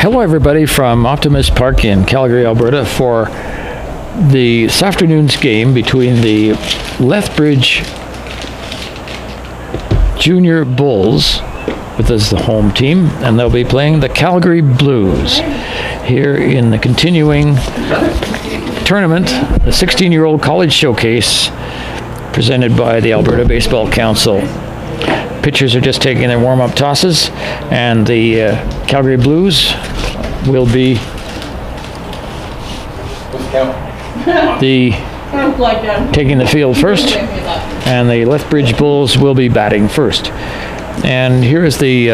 Hello everybody from Optimist Park in Calgary, Alberta for this afternoon's game between the Lethbridge Junior Bulls, with us the home team, and they'll be playing the Calgary Blues here in the continuing tournament, the 16-year-old college showcase presented by the Alberta Baseball Council. Pitchers are just taking their warm-up tosses, and the Calgary Blues will be taking the field first, and the Lethbridge Bulls will be batting first. And here is the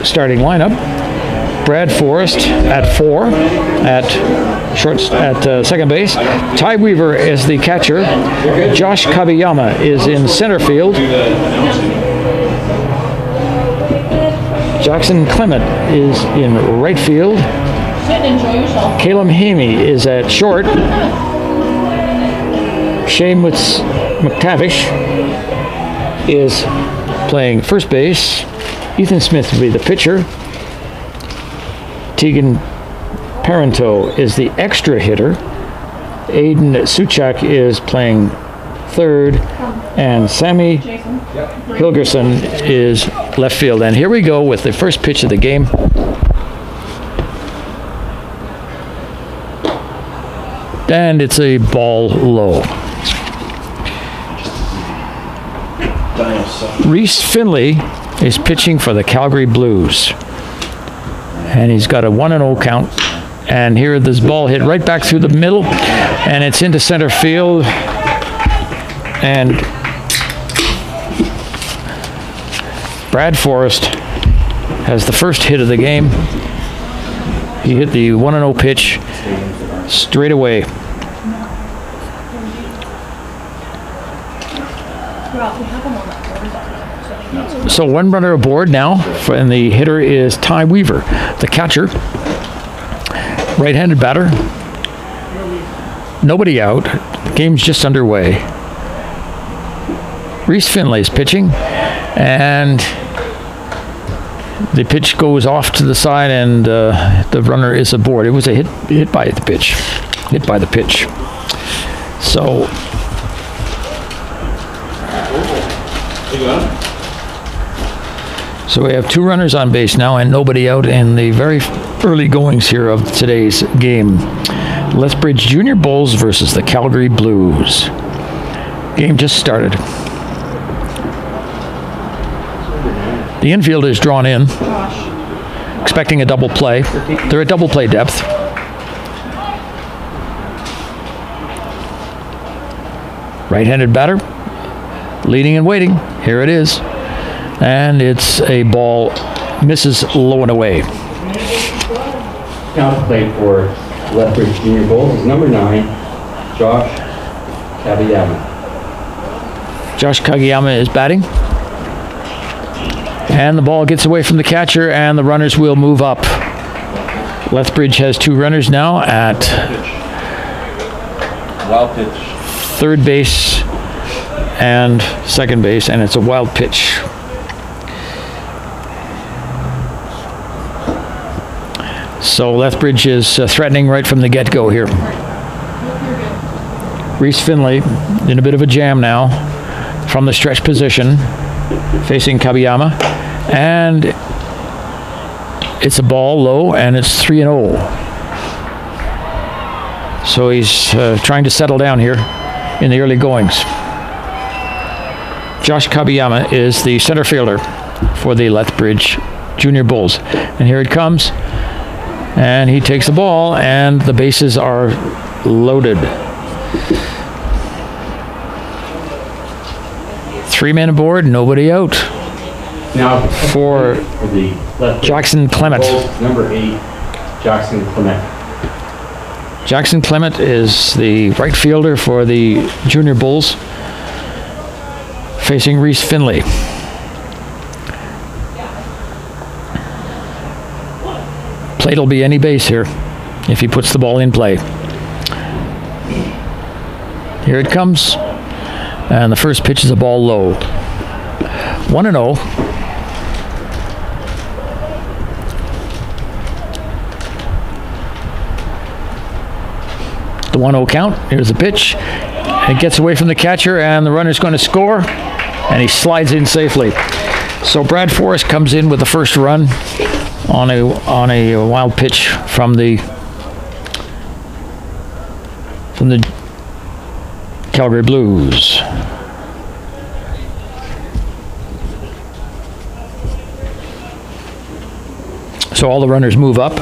starting lineup. Brad Forrest at 4, at second base. Ty Weaver is the catcher. Josh Kabiyama is in center field. Jackson Clement is in right field. Caleb Hamey is at short. Seamus McTavish is playing first base. Ethan Smith will be the pitcher. Tegan Parento is the extra hitter. Aiden Suchak is playing third, and Sammy Hilgerson is left field. And here we go with the first pitch of the game. And it's a ball low. Reese Finley is pitching for the Calgary Blues. And he's got a 1-0 count. And here this ball hit right back through the middle, and it's into center field. And Brad Forrest has the first hit of the game. He hit the 1-0 pitch straight away. So one runner aboard now, and the hitter is Ty Weaver, the catcher. Right-handed batter. Nobody out. Game's just underway. Reese Finley's pitching, and the pitch goes off to the side, and the runner is aboard. It was a hit by the pitch. Hit by the pitch. So we have 2 runners on base now and nobody out in the very early goings here of today's game. Lethbridge Junior Bulls versus the Calgary Blues. Game just started. The infield is drawn in, expecting a double play. They're at double play depth. Right-handed batter, leading and waiting. Here it is. And it's a ball, misses low and away. Now to play for Lethbridge Junior Bulls is number 9, Josh Kabiyama. Josh Kabiyama is batting. And the ball gets away from the catcher, and the runners will move up. Lethbridge has 2 runners now at Wild pitch. Third base and second base, and it's a wild pitch. So Lethbridge is threatening right from the get-go here. Reese Finley in a bit of a jam now from the stretch position, facing Kabiyama, and it's a ball low, and it's 3-0. So he's trying to settle down here in the early goings. Josh Kabiyama is the center fielder for the Lethbridge Junior Bulls, and here it comes. And he takes the ball, and the bases are loaded. 3 men aboard, nobody out. Now for the Jackson Clement. Number 8, Jackson Clement. Jackson Clement is the right fielder for the Junior Bulls, facing Reese Finley. Plate will be any base here if he puts the ball in play. Here it comes, and the first pitch is a ball low. 1-0. The 1-0 count. Here's the pitch. It gets away from the catcher, and the runner's going to score, and he slides in safely. So Brad Forrest comes in with the first run on a wild pitch from the Calgary Blues. So all the runners move up. Is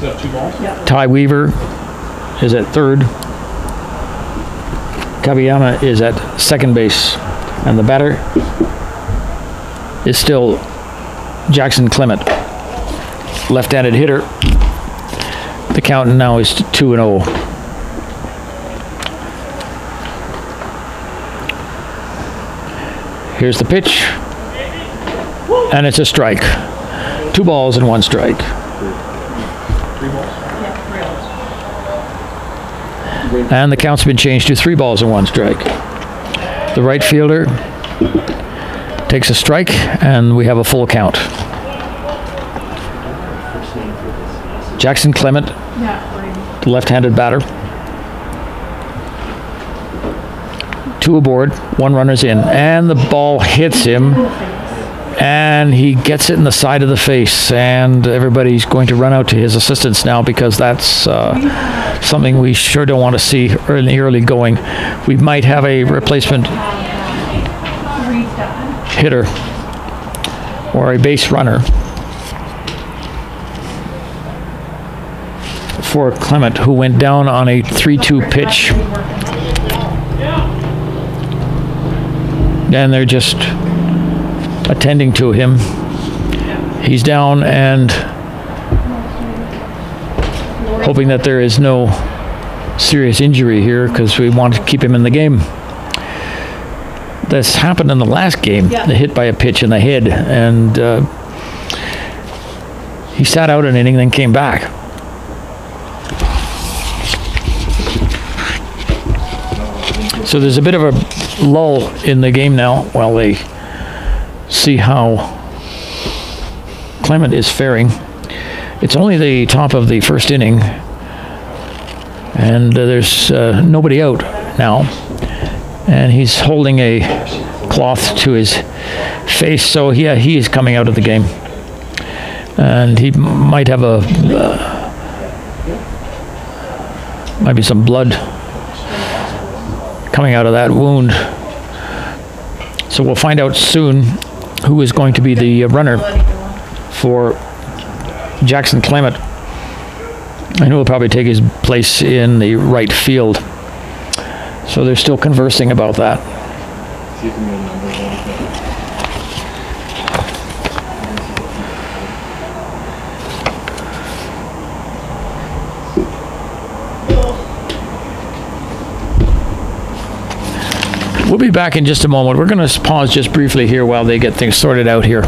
that 2 balls? Yeah. Ty Weaver is at third. Kabiyama is at second base. And the batter is still Jackson Clement, left-handed hitter. The count now is 2-0. Here's the pitch, and it's a strike. 2 balls and 1 strike. 3 balls? Yeah, 3 balls. And the count's been changed to 3 balls and 1 strike. The right fielder takes a strike, and we have a full count. Jackson Clement, the left-handed batter. 2 aboard, 1 runner's in, and the ball hits him, and he gets it in the side of the face, and everybody's going to run out to his assistance now because that's something we sure don't want to see early going. We might have a replacement hitter or a base runner for Clement, who went down on a 3-2 pitch. And they're just attending to him. He's down and hoping that there is no serious injury here because we want to keep him in the game. This happened in the last game, the hit by a pitch in the head, and he sat out an inning, then came back. So there's a bit of a lull in the game now while they see how Clement is faring. It's only the top of the first inning, and there's nobody out now, and he's holding a cloth to his face, so yeah, he is coming out of the game, and he might have might be some blood coming out of that wound. So we'll find out soon who is going to be the runner for Jackson Clement, and who will probably take his place in the right field. So they're still conversing about that. We'll be back in just a moment. We're going to pause just briefly here while they get things sorted out here.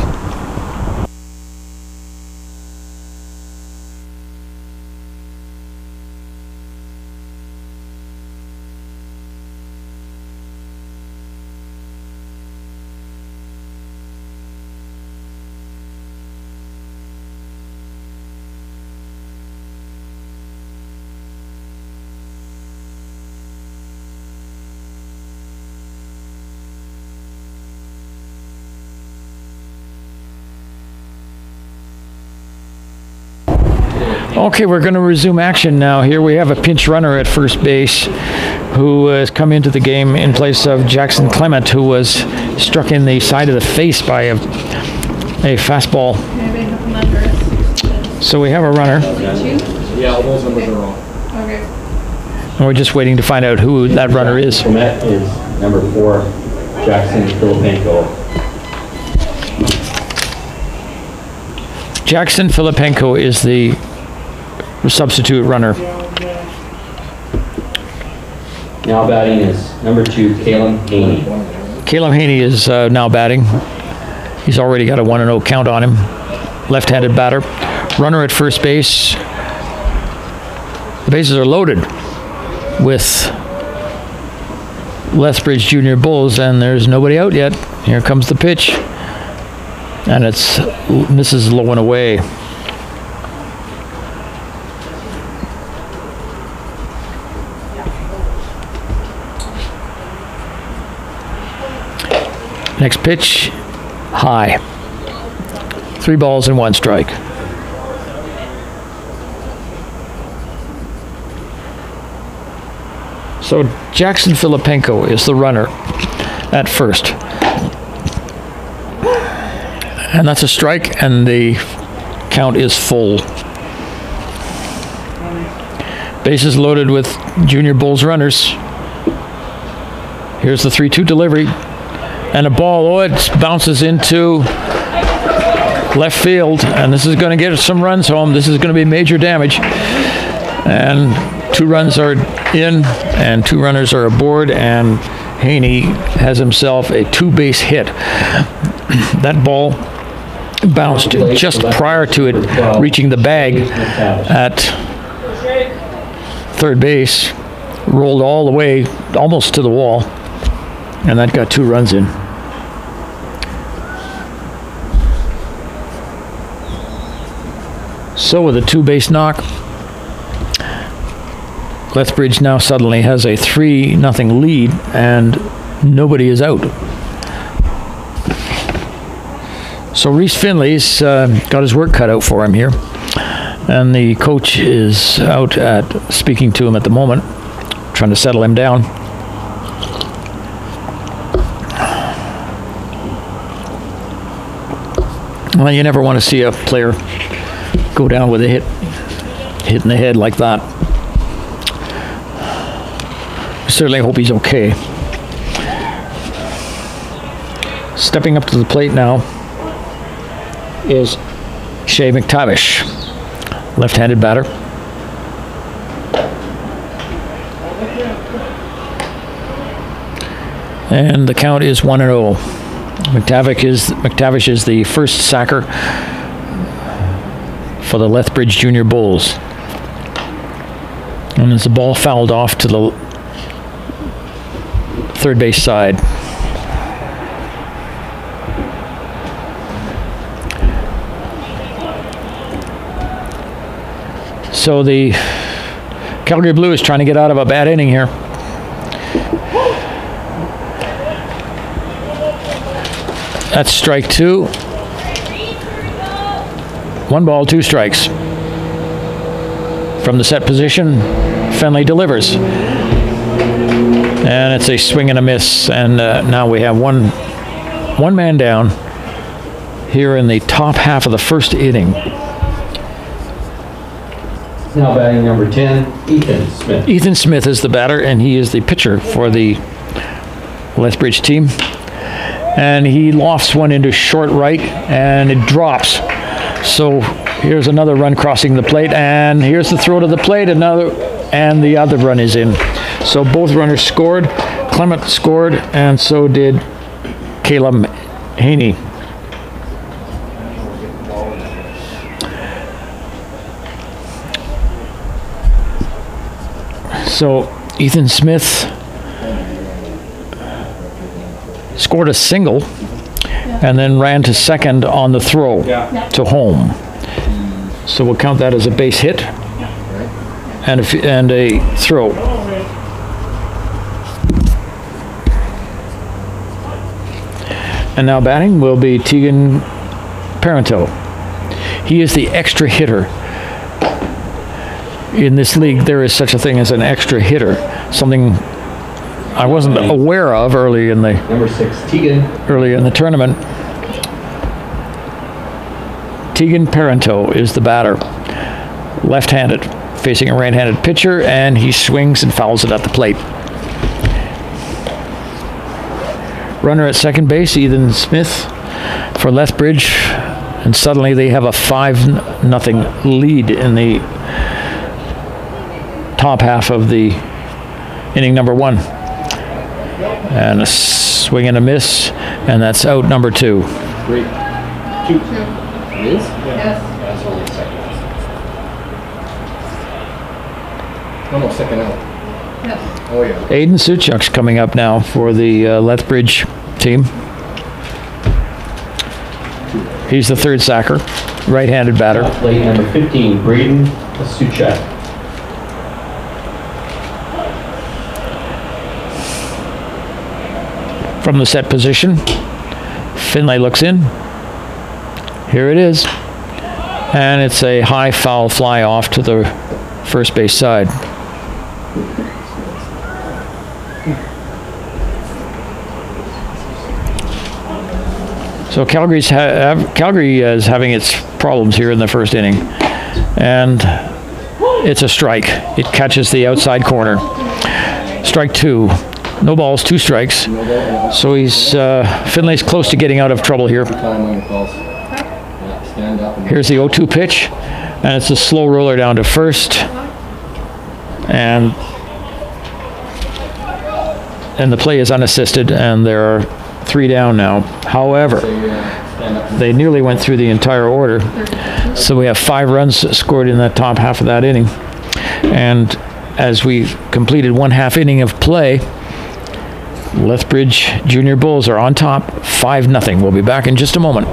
Okay, we're going to resume action now. Here we have a pinch runner at first base who has come into the game in place of Jackson Clement, who was struck in the side of the face by a fastball. So we have a runner. Yeah, all those numbers are wrong. Okay. And we're just waiting to find out who that runner is. Clement is number 4, Jackson Filipenko. Jackson Filipenko is the substitute runner. Now batting is number 2, Caleb Haney. Caleb Haney is now batting. He's already got a 1-0 count on him. Left-handed batter. Runner at first base. The bases are loaded with Lethbridge Junior Bulls, and there's nobody out yet. Here comes the pitch, and it's misses low and away. Next pitch, high. 3 balls and 1 strike. So Jackson Filipenko is the runner at first. And that's a strike, and the count is full. Bases loaded with Junior Bulls runners. Here's the 3-2 delivery. And a ball, oh, it bounces into left field, and this is going to get some runs home. This is going to be major damage. And 2 runs are in, and 2 runners are aboard, and Haney has himself a 2-base hit. That ball bounced just prior to it reaching the bag at third base, rolled all the way almost to the wall, and that got 2 runs in. So with a 2-base knock, Lethbridge now suddenly has a 3-0 lead, and nobody is out. So Reese Finley's got his work cut out for him here, and the coach is out at speaking to him at the moment, trying to settle him down. Well, you never want to see a player go down with a hit in the head like that. Certainly hope he's okay. Stepping up to the plate now is Shea McTavish, left-handed batter. And the count is 1-0. McTavish is the first sacker for the Lethbridge Junior Bulls. And as the ball fouled off to the third base side. So the Calgary Blue is trying to get out of a bad inning here. That's strike 2. 1 ball, 2 strikes. From the set position, Finley delivers. And it's a swing and a miss. And now we have one man down here in the top half of the first inning. Now batting number 10, Ethan Smith. Ethan Smith is the batter, and he is the pitcher for the Lethbridge team. And he lofts one into short right, and it drops. So here's another run crossing the plate, and here's the throw to the plate, and the other run is in. So both runners scored. Clement scored, and so did Caleb Haney. So Ethan Smith scored a single and then ran to second on the throw to home. So we'll count that as a base hit and a throw. And now batting will be Tegan Parento. He is the extra hitter. In this league, there is such a thing as an extra hitter, something I wasn't aware of early in the number 6, Tegan. Early in the tournament. Tegan Parento is the batter, left-handed, facing a right-handed pitcher, and he swings and fouls it at the plate. Runner at second base, Ethan Smith for Lethbridge, and suddenly they have a 5-0 lead in the top half of the inning number 1. And a swing and a miss, and that's out number 2. 3, 2. It is? Yes. That's only second. No, second out. Yes. Oh, yeah. Aiden Suchuk's coming up now for the Lethbridge team. He's the third sacker, right-handed batter. Plate number 15, Braden Suchuk. From the set position, Finlay looks in. Here it is. And it's a high foul fly off to the first base side. So Calgary is having its problems here in the first inning. And it's a strike. It catches the outside corner. Strike 2. No balls, 2 strikes. So Finlay's close to getting out of trouble here. Here's the 0-2 pitch, and it's a slow roller down to first. And the play is unassisted, and there are 3 down now. However, they nearly went through the entire order. So we have 5 runs scored in the top half of that inning. And as we completed 1/2 inning of play, Lethbridge Junior Bulls are on top, 5-0. We'll be back in just a moment.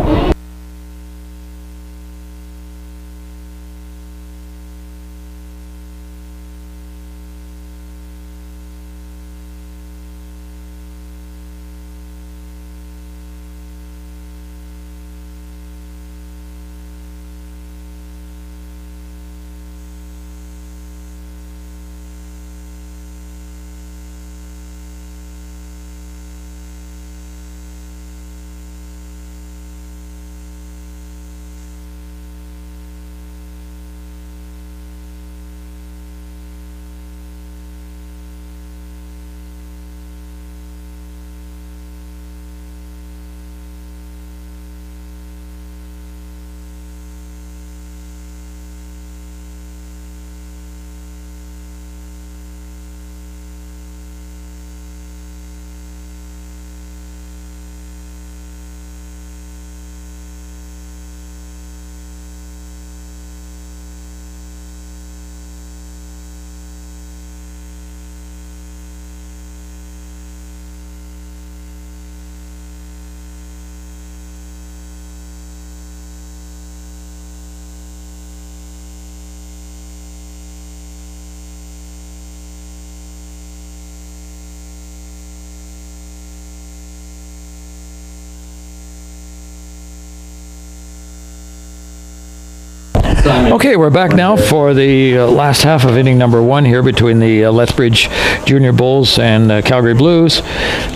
Okay, we're back now for the last half of inning number 1 here between the Lethbridge Junior Bulls and Calgary Blues.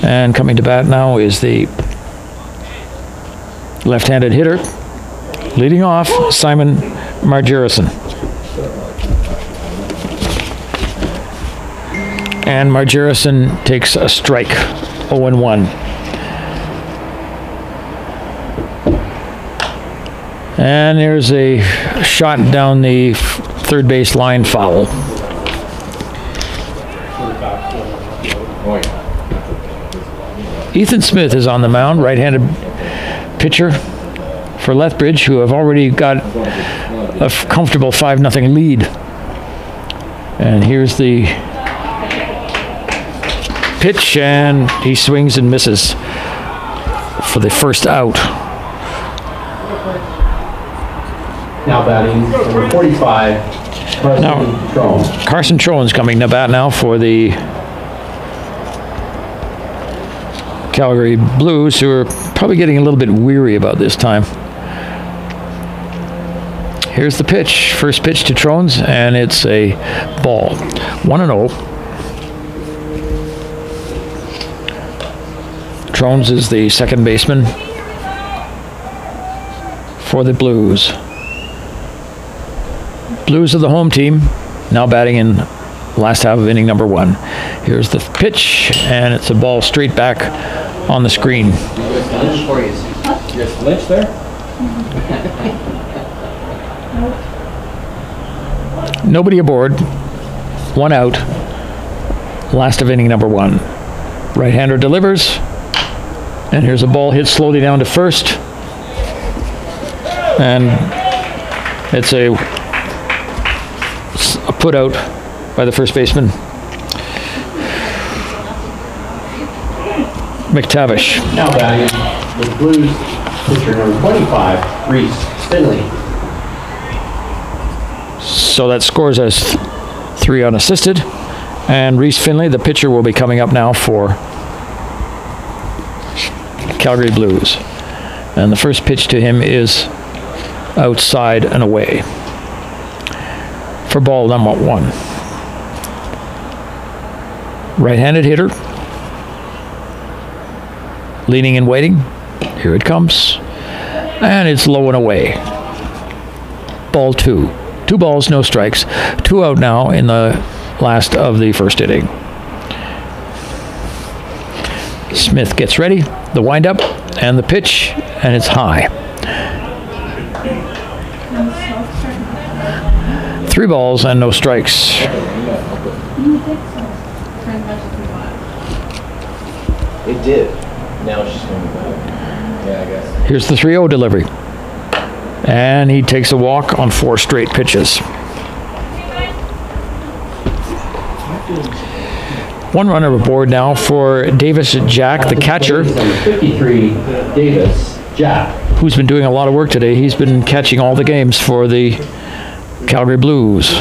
And coming to bat now is the left-handed hitter. Leading off, Simon Margerison. And Margerison takes a strike, 0-1. And there's a shot down the third base line, foul. Ethan Smith is on the mound, right-handed pitcher for Lethbridge, who have already got a comfortable 5-0 lead. And here's the pitch, and he swings and misses for the first out. Now batting number 45, Carson Trones. Carson Trones coming to bat now for the Calgary Blues, who are probably getting a little bit weary about this time. Here's the pitch. First pitch to Trones, and it's a ball. 1-0. Trones is the second baseman for the Blues. Blues are the home team, now batting in last half of inning number 1. Here's the pitch, and it's a ball straight back on the screen. You just flinched there? Nobody aboard. 1 out. Last of inning number 1. Right-hander delivers, and here's a ball hit slowly down to first, and it's a put out by the first baseman, McTavish. Now batting the Blues pitcher number 25, Reese Finley. So that scores us 3 unassisted, and Reese Finley, the pitcher, will be coming up now for Calgary Blues. And the first pitch to him is outside and away for ball number 1. Right-handed hitter. Leaning and waiting. Here it comes. And it's low and away. Ball 2. 2 balls, no strikes. 2 out now in the last of the first inning. Smith gets ready. The windup and the pitch, and it's high. 3 balls and no strikes. It did. Now it's just going to be back. Yeah, I guess. Here's the 3-0 delivery. And he takes a walk on 4 straight pitches. 1 runner aboard now for Davis Jack, the catcher. Number 53, Davis Jack. Who's been doing a lot of work today. He's been catching all the games for the Calgary Blues.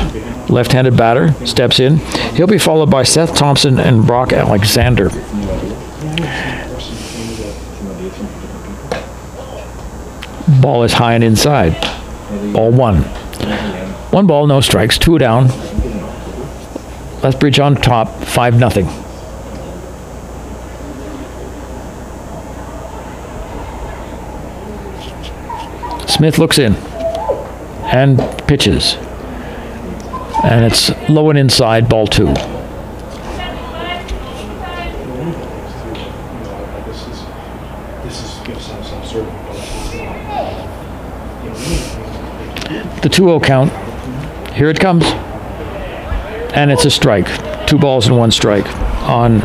Left-handed batter steps in. He'll be followed by Seth Thompson and Brock Alexander. Ball is high and inside. Ball 1. 1 ball, no strikes. 2 down. Lethbridge on top, 5-0. Smith looks in and pitches. And it's low and inside, ball 2. The 2-0 count. Here it comes. And it's a strike. 2 balls and 1 strike on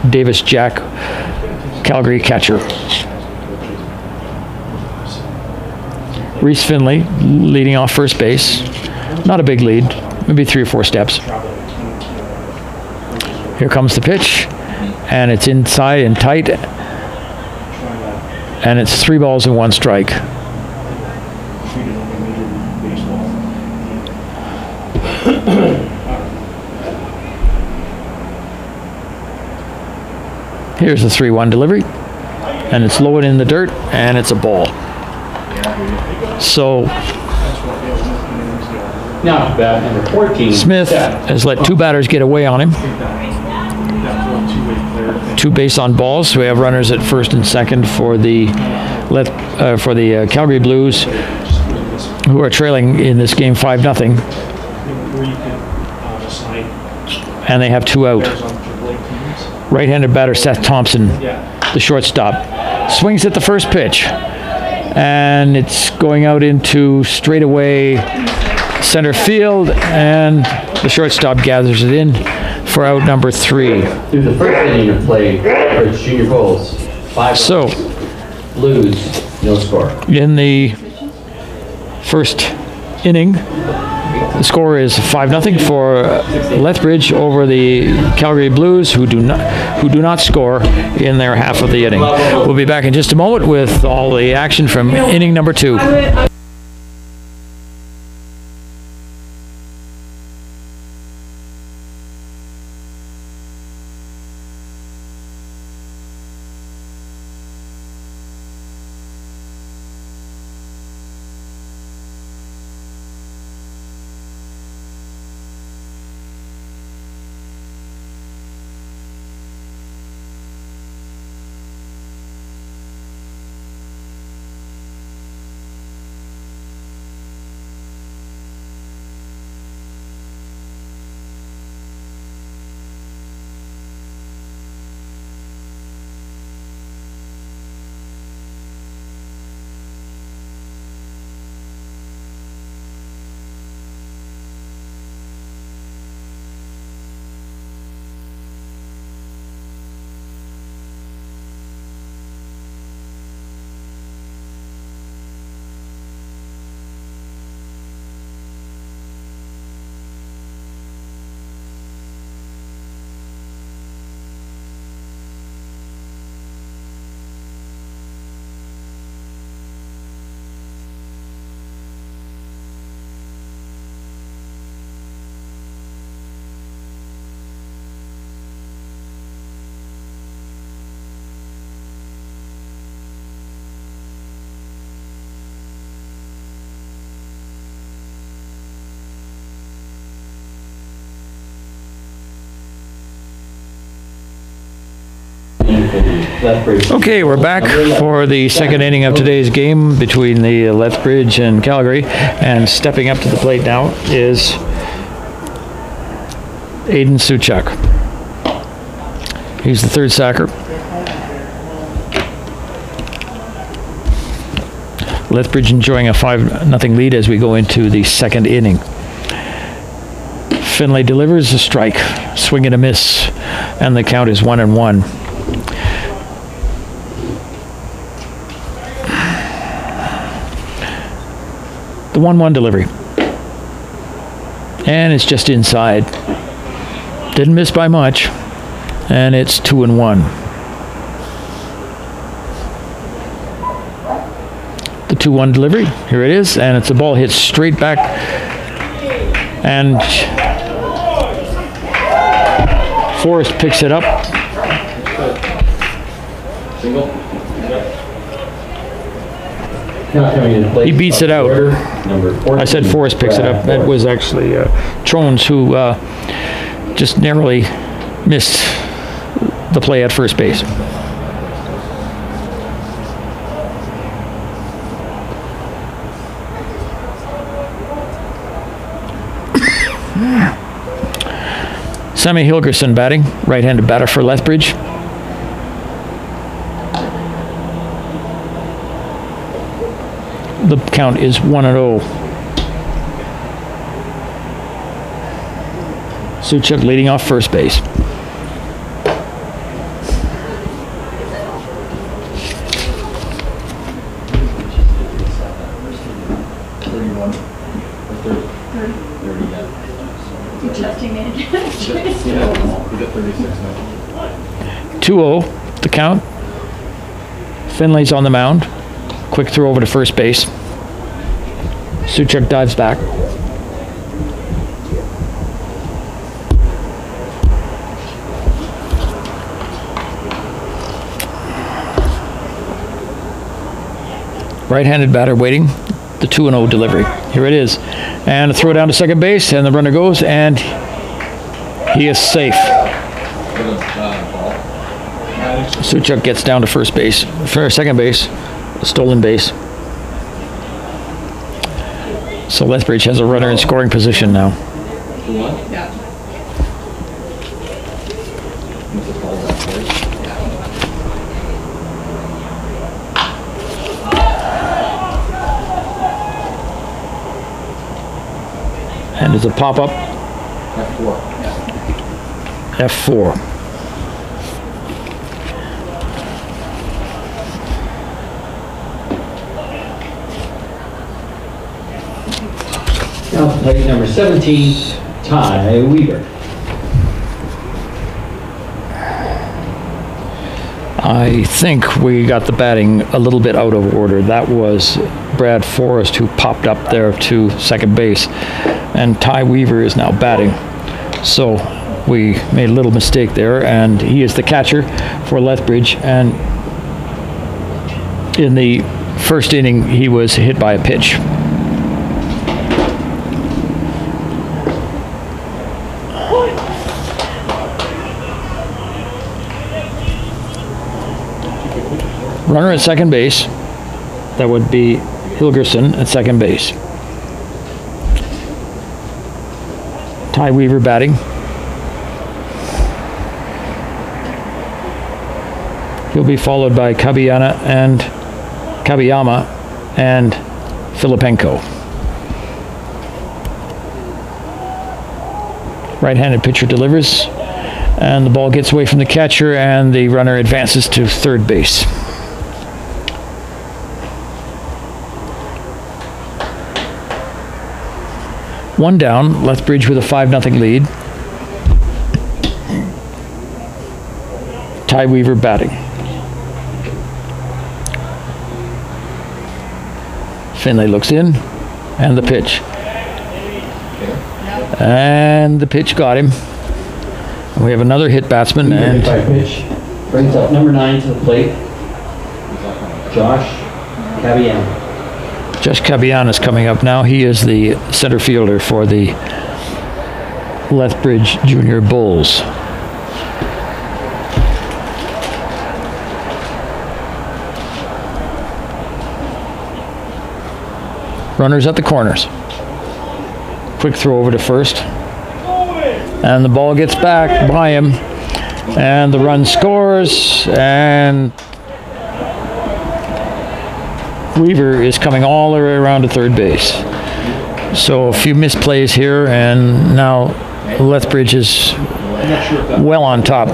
Davis Jack, Calgary catcher. Reese Finley leading off first base. Not a big lead, maybe 3 or 4 steps. Here comes the pitch, and it's inside and tight. And it's 3 balls and 1 strike. Here's the 3-1 delivery, and it's low and in the dirt, and it's a ball. So Now, bat number 14. Smith has let 2 batters get away on him. 2 base on balls. So we have runners at first and second for the Calgary Blues, who are trailing in this game 5-0. And they have 2 out. Right-handed batter Seth Thompson, the shortstop, swings at the first pitch, and it's going out into straightaway center field, and the shortstop gathers it in for out number 3. Through the first inning of play for its junior Bulls, 5 So Blues, no score. in the first inning, the score is 5-0 for Lethbridge over the Calgary Blues, who do not score in their half of the inning. We'll be back in just a moment with all the action from inning number 2. Lethbridge. Okay, we're back for the second inning of today's game between the Lethbridge and Calgary. And stepping up to the plate now is Aiden Suchak. He's the third sacker. Lethbridge enjoying a 5-0 lead as we go into the second inning. Finlay delivers a strike, swing and a miss, and the count is 1-1. The 1-1 delivery. And it's just inside. Didn't miss by much. And it's 2-1. The 2-1 delivery. Here it is. And it's a ball hit straight back. And Forrest picks it up. Single. Now coming into play. He beats it out. Number 14, I said Forrest picks it up. That was actually Trones who just narrowly missed the play at first base. Sammy Hilgerson batting, right-handed batter for Lethbridge. The count is 1-0. Suchak leading off first base. Adjusting it. Yeah, we got 36 now. 2-0, the count. Finlay's on the mound. Quick throw over to first base. Suchak dives back. Right-handed batter waiting. The 2-0 delivery. Here it is. And a throw down to second base, and the runner goes, and he is safe. Suchak gets down to first base, for second base, a stolen base. So Lethbridge has a runner in scoring position now. Yeah. And it's a pop-up. F4. Now plate number 17, Ty Weaver. I think we got the batting a little bit out of order. That was Brad Forrest who popped up there to second base, and Ty Weaver is now batting. So we made a little mistake there, and he is the catcher for Lethbridge. And in the first inning, he was hit by a pitch. Runner at second base. That would be Hilgerson at second base. Ty Weaver batting. He'll be followed by Kabiyama and Filipenko. Right-handed pitcher delivers, and the ball gets away from the catcher, and the runner advances to third base. One down, Lethbridge with a 5-0 lead. Ty Weaver batting. Finlay looks in, and the pitch. And the pitch got him. And we have another hit batsman, and Pitch brings up number 9 to the plate, Josh Caballero. Josh Caballero is coming up now. He is the center fielder for the Lethbridge Junior Bulls. Runners at the corners. Quick throw over to first. And the ball gets back by him. And the run scores. And Weaver is coming all the way around to third base. So a few misplays here, and now Lethbridge is well on top.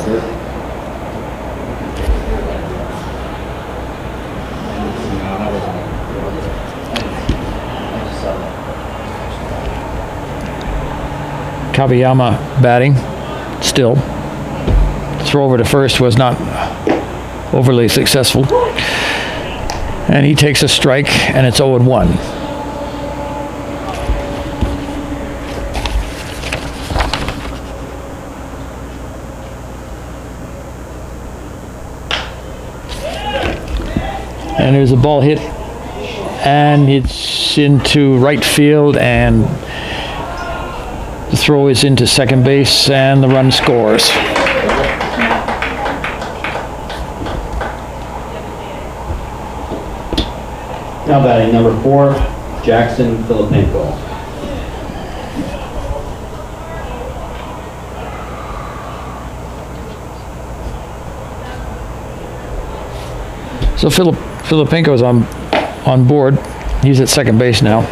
Kawayama batting still. Throw over to first was not overly successful. And he takes a strike, and it's 0-1. And there's a ball hit, and it's into right field, and the throw is into second base, and the run scores. Now batting number 4, Jackson Filipenko. So Filipenko's on board. He's at second base now.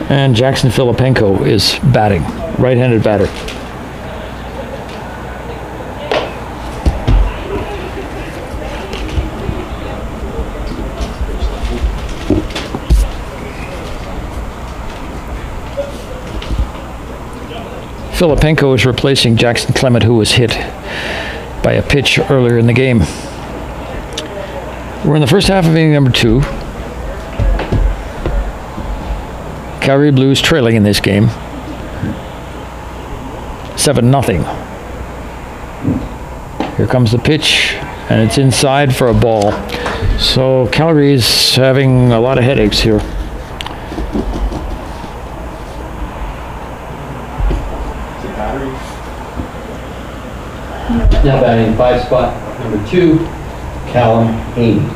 And Jackson Filipenko is batting, right-handed batter. Filipenko is replacing Jackson Clement, who was hit by a pitch earlier in the game. We're in the first half of inning number 2. Calgary Blues trailing in this game. 7-0. Here comes the pitch, and it's inside for a ball. So Calgary is having a lot of headaches here. Now batting 5 spot number 2, Callum Haney.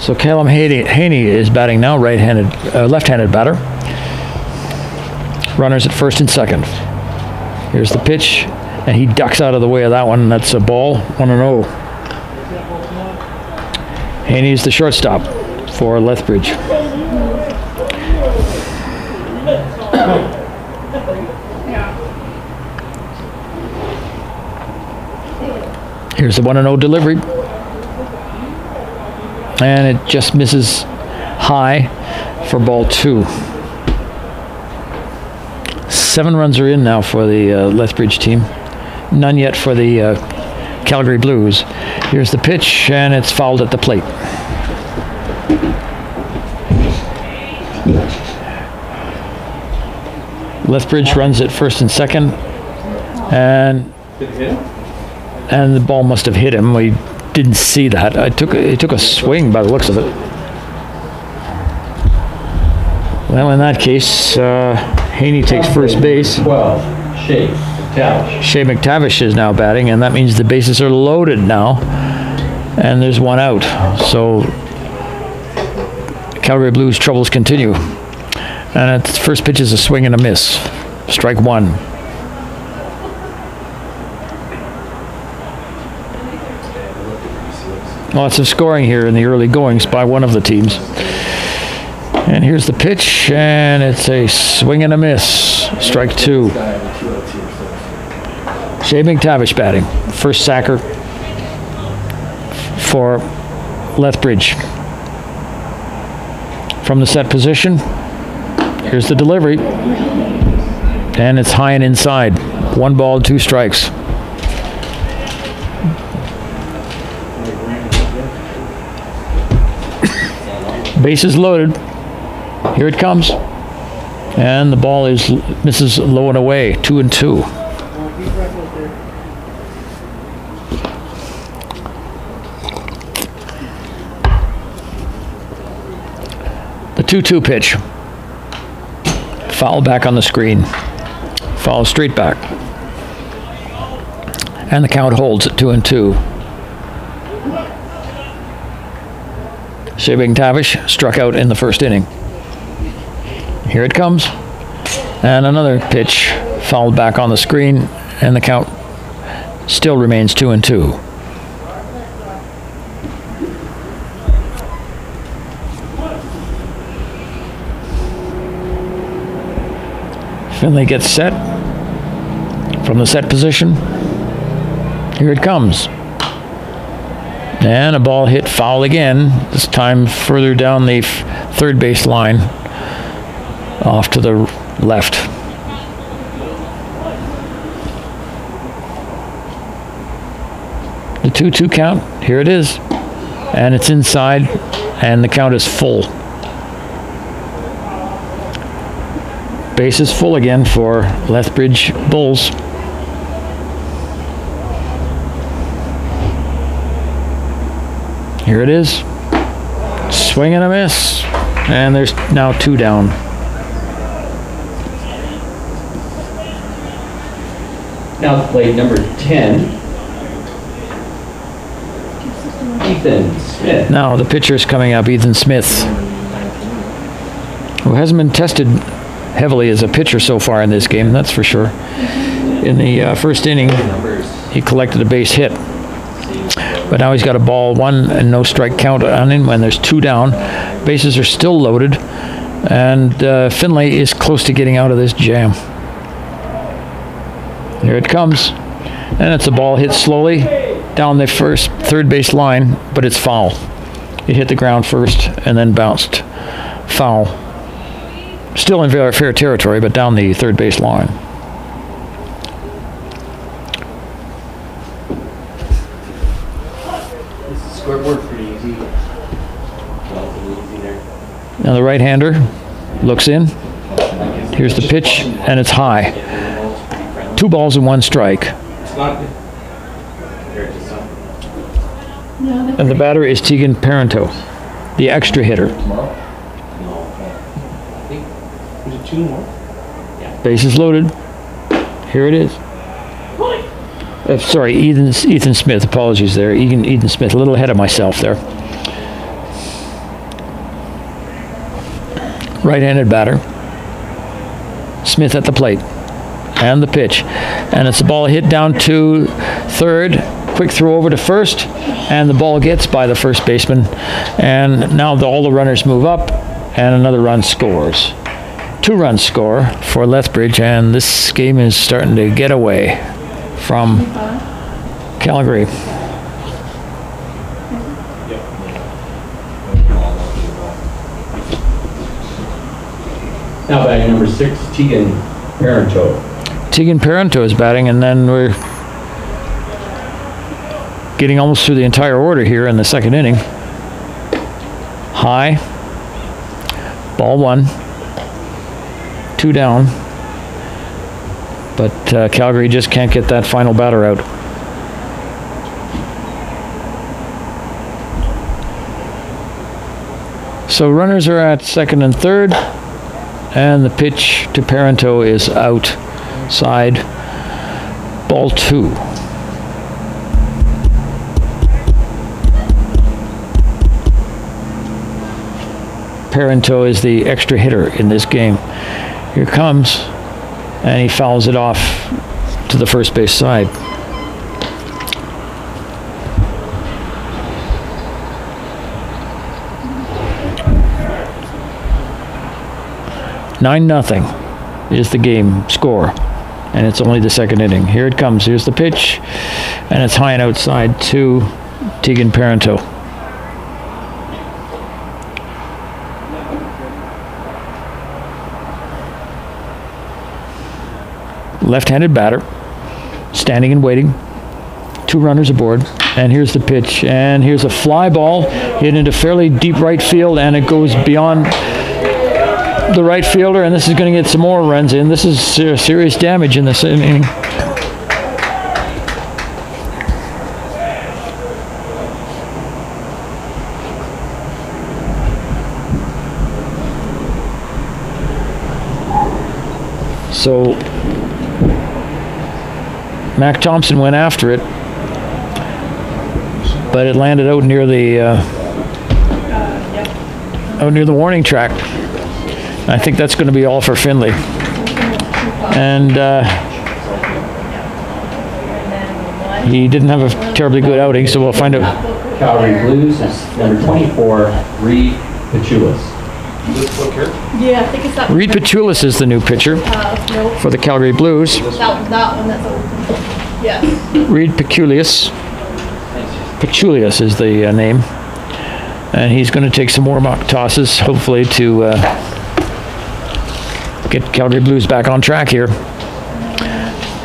So Callum Haney is batting now, left-handed batter. Runners at first and second. Here's the pitch, and he ducks out of the way of that one. That's a ball, 1-0. Haney's the shortstop for Lethbridge. Here's the 1-0 delivery. And it just misses high for ball 2. 7 runs are in now for the Lethbridge team. None yet for the Calgary Blues. Here's the pitch, and it's fouled at the plate. Lethbridge runs at first and second. And the ball must have hit him. We didn't see that. It took a swing by the looks of it. Well, in that case, Haney takes first base. 12, Shea McTavish. Shea McTavish is now batting, and that means the bases are loaded now. And there's one out. So Calgary Blues troubles continue. And its first pitch is a swing and a miss. Strike 1. Lots of scoring here in the early goings by one of the teams. And here's the pitch, and it's a swing and a miss. Strike 2. Shea McTavish batting. First sacker for Lethbridge. From the set position, here's the delivery. And it's high and inside. 1 ball, 2 strikes. Bases loaded. Here it comes. And the ball misses low and away. 2-2. The 2-2 pitch. Foul back on the screen. Foul straight back. And the count holds at 2-2. Shea Tavish struck out in the first inning. Here it comes. And another pitch fouled back on the screen, and the count still remains 2-2. Finley gets set from the set position. Here it comes. And a ball hit foul again, this time further down the third base line, off to the left. The 2-2 count, here it is. And it's inside, and the count is full. Base is full again for Lethbridge Bulls. Here it is. Swing and a miss. And there's now 2 down. Now to play number 10, Ethan Smith. Now the pitcher's coming up, Ethan Smith, who hasn't been tested heavily as a pitcher so far in this game, that's for sure. In the first inning, he collected a base hit. But now he's got a ball 1 and no strike count on him when there's 2 down. Bases are still loaded, and Finlay is close to getting out of this jam. Here it comes, and it's a ball hit slowly down the third base line, but it's foul. It hit the ground first and then bounced. Foul. Still in fair territory, but down the third base line. Scoreboard pretty easy. Relatively easy there. Now the right-hander looks in. Here's the pitch, and it's high. 2 balls and 1 strike. It's not compared to some. No, they're And the batter is Tegan Parento, the extra hitter. Tomorrow? No. I think there's a 2 more. Bases loaded. Here it is. Sorry, Ethan Smith. Apologies there. Ethan Smith. A little ahead of myself there. Right-handed batter. Smith at the plate. And the pitch. And it's a ball hit down to third. Quick throw over to first. And the ball gets by the first baseman. And now all the runners move up. And another run scores. 2 runs score for Lethbridge. And this game is starting to get away from Calgary. Now batting number 6, Tegan Parento. Tegan Parento is batting, and then we're getting almost through the entire order here in the second inning. High. Ball 1. 2 down. But Calgary just can't get that final batter out. So runners are at second and third, and the pitch to Parento is outside. Ball 2. Parento is the extra hitter in this game. Here comes, and he fouls it off to the first base side. Nine nothing is the game score, and it's only the second inning. Here it comes. Here's the pitch, and it's high and outside to Tegan Parento. Left-handed batter, standing and waiting. 2 runners aboard, and here's the pitch, and here's a fly ball hit into fairly deep right field, and it goes beyond the right fielder, and this is going to get some more runs in. This is serious damage in this inning. So Mac Thompson went after it, but it landed out near the warning track. I think that's going to be all for Finley. And he didn't have a terribly good outing, so we'll find out. Calgary Blues is number 24, Reed Pachulis. Yeah, I think it's that. Reed Pachulis is the new pitcher No, for the Calgary Blues. that one that's open. Yes. Reed Pachulius. Pachulius is the name. And he's going to take some more mock tosses, hopefully, to get Calgary Blues back on track here.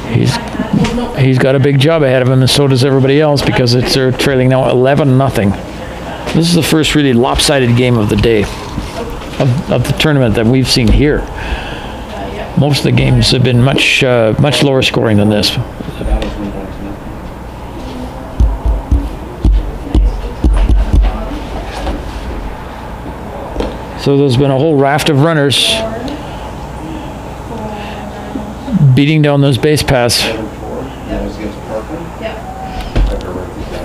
He's got a big job ahead of him, and so does everybody else, because they're trailing now 11-0. This is the first really lopsided game of the day, of the tournament that we've seen here. Most of the games have been much lower scoring than this. So there's been a whole raft of runners beating down those base paths.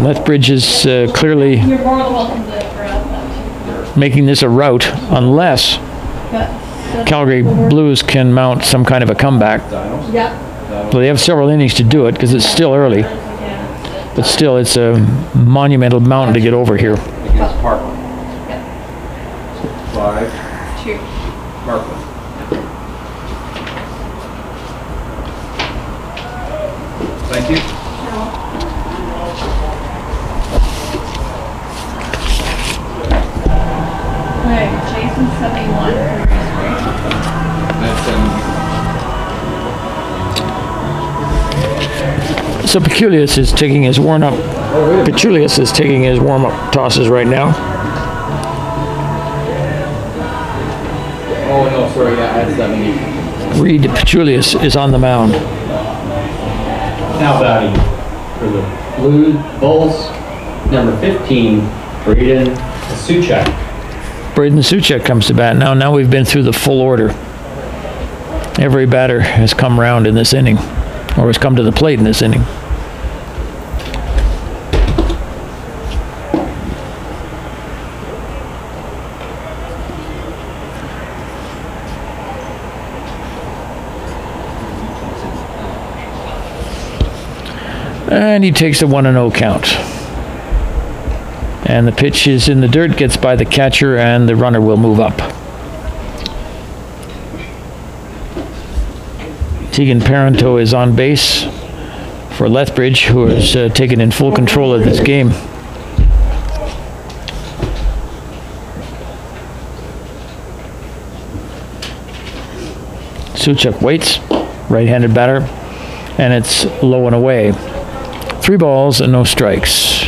Lethbridge is clearly You're more than welcome to grab that. making this a rout, unless Calgary Blues can mount some kind of a comeback. Yeah. So they have several innings to do it, because it's still early. But still, it's a monumental mountain to get over here. Against Parkland. 5. Cheers. Parkland. Thank you. Okay, Jason 71. That's So Pachulius is taking his warm-up. Pachulius is taking his warm-up tosses right now. oh no, sorry, yeah, I had 70. Reed Pachulius is on the mound. Now batting for the Bulls, number 15, Braden Suchek. Braden Suchek comes to bat now. Now we've been through the full order. Every batter has come round in this inning, or has come to the plate in this inning. And he takes a 1-0 count. And the pitch is in the dirt, gets by the catcher, and the runner will move up. Tegan Parenteau is on base for Lethbridge, who has taken in full control of this game. Suchek waits, right-handed batter, and it's low and away. 3 balls and no strikes.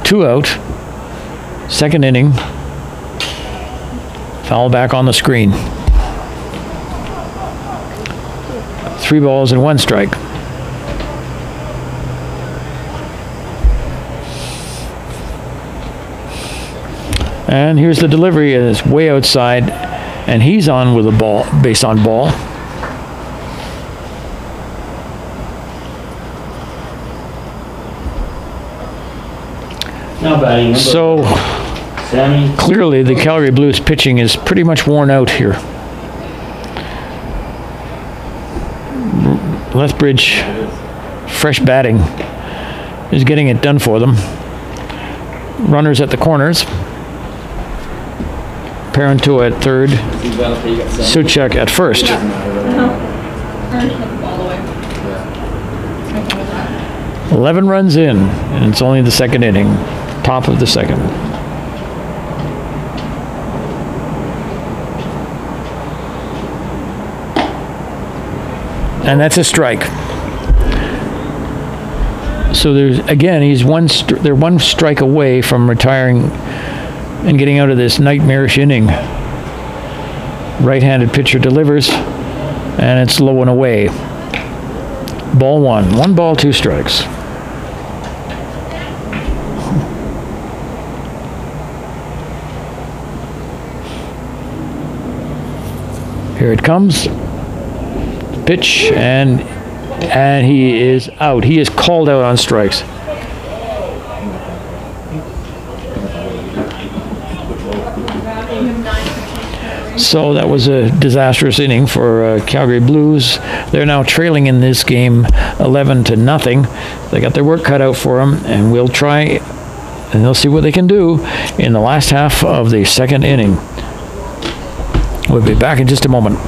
2 out. Second inning. Foul back on the screen. 3 balls and 1 strike. And here's the delivery, and it's way outside, and he's on with a ball, base on ball. Now batting number So Sammy clearly the Calgary Blues pitching is pretty much worn out here. Lethbridge, fresh batting, is getting it done for them. Runners at the corners. Parenteau at third. Suchek at first. Or just let the ball away. 11 runs in, and it's only the second inning. Top of the second. And that's a strike. So there's, again, they're one strike away from retiring and getting out of this nightmarish inning. Right-handed pitcher delivers, and it's low and away. Ball 1. 1 ball, 2 strikes. Here it comes. Pitch, and And he is out. He is called out on strikes. So that was a disastrous inning for Calgary Blues. They're now trailing in this game 11-0. They got their work cut out for them, and we'll try, and they'll see what they can do in the last half of the second inning. We'll be back in just a moment.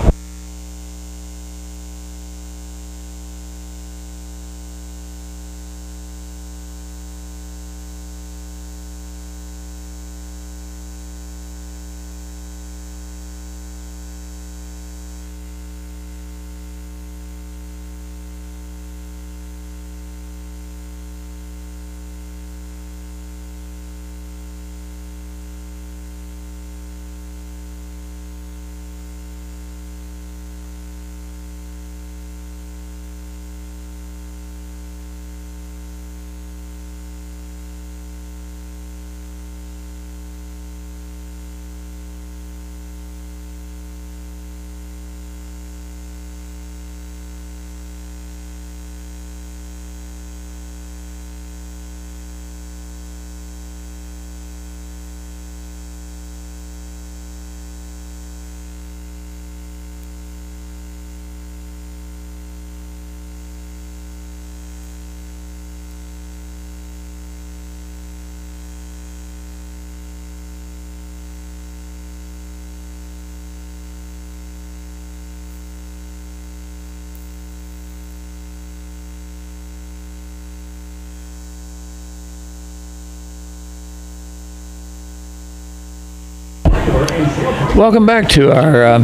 Welcome back to our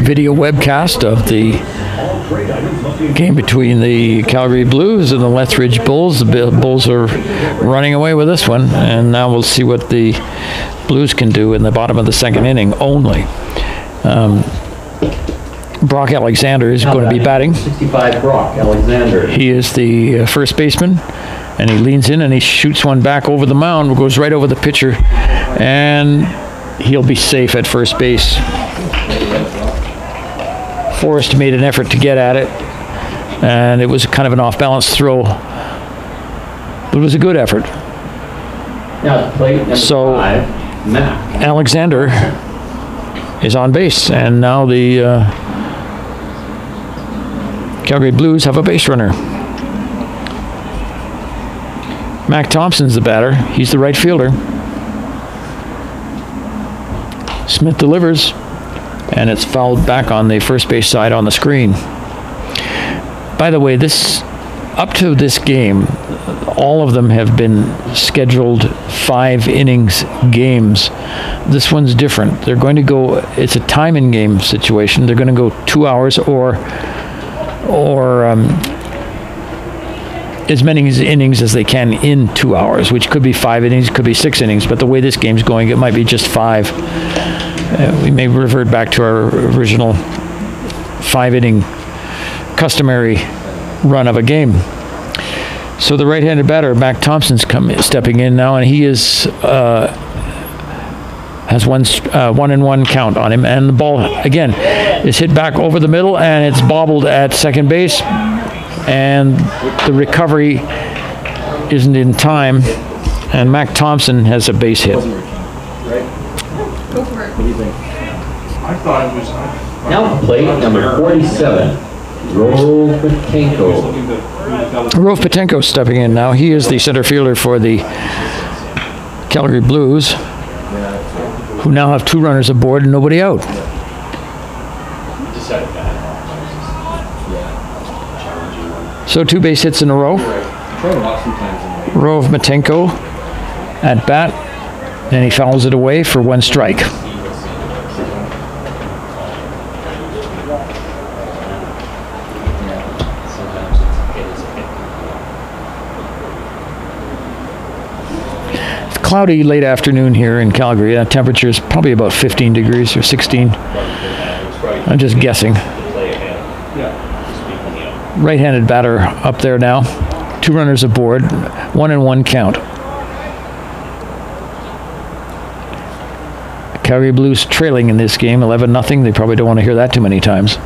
video webcast of the game between the Calgary Blues and the Lethbridge Bulls. The Bulls are running away with this one, and now we'll see what the Blues can do in the bottom of the second inning only. Brock Alexander is going to be batting. 65, Brock Alexander. He is the first baseman, and he leans in and he shoots one back over the mound, goes right over the pitcher, and he'll be safe at first base. Forrest made an effort to get at it, and it was kind of an off-balance throw, but it was a good effort. Now the plate, number So 5, Mac. Alexander is on base, and now the Calgary Blues have a base runner. Mac Thompson's the batter. He's the right fielder. Smith delivers, and it's fouled back on the first base side on the screen. By the way, up to this game, all of them have been scheduled 5 innings games. This one's different. They're going to go, it's a time in game situation. They're going to go 2 hours or as many innings as they can in 2 hours, which could be 5 innings, could be 6 innings, but the way this game's going, it might be just 5. We may revert back to our original 5-inning customary run of a game. So the right-handed batter, Mac Thompson's stepping in now, and he has 1-1 count on him, and the ball again is hit back over the middle, and it's bobbled at second base, and the recovery isn't in time, and Mac Thompson has a base hit. Go for it. What do you think? Now the plate, number 47, Rove Patenko. Rove Patenko stepping in now. He is the center fielder for the Calgary Blues, who now have 2 runners aboard and nobody out. So 2 base hits in a row. Rove Patenko at bat, and he fouls it away for 1 strike. Cloudy late afternoon here in Calgary. That temperature is probably about 15 degrees or 16. I'm just guessing. Right-handed batter up there now. 2 runners aboard. 1-1 count. Calgary Blues trailing in this game, 11-0. They probably don't want to hear that too many times.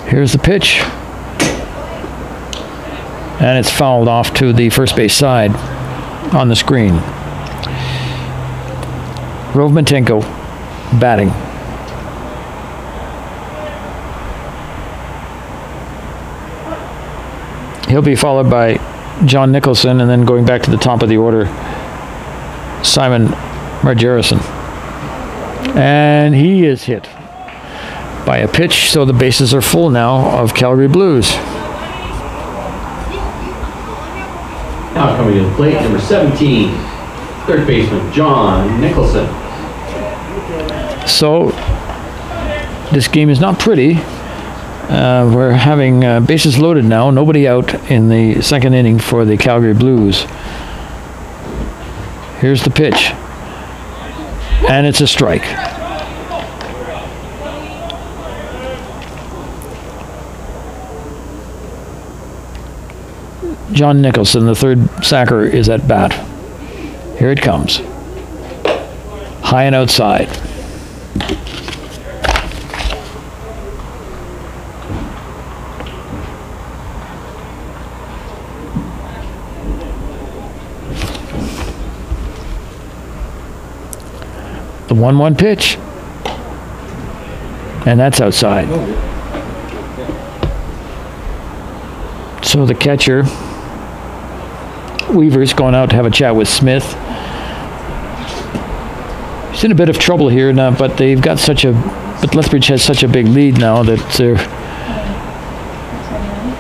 Here's the pitch. And it's fouled off to the first base side on the screen. Rove Matenko batting. He'll be followed by John Nicholson, and then going back to the top of the order, Simon Margerison. And he is hit by a pitch, so the bases are full now of Calgary Blues. Now coming to the plate, number 17, third baseman John Nicholson. So this game is not pretty. We're having bases loaded now, nobody out in the second inning for the Calgary Blues. Here's the pitch, and it's a strike. John Nicholson, the third sacker, is at bat. Here it comes. High and outside. The 1-1 pitch. And that's outside. So the catcher, Weaver's going out to have a chat with Smith. He's in a bit of trouble here now, but they've got but Lethbridge has such a big lead now that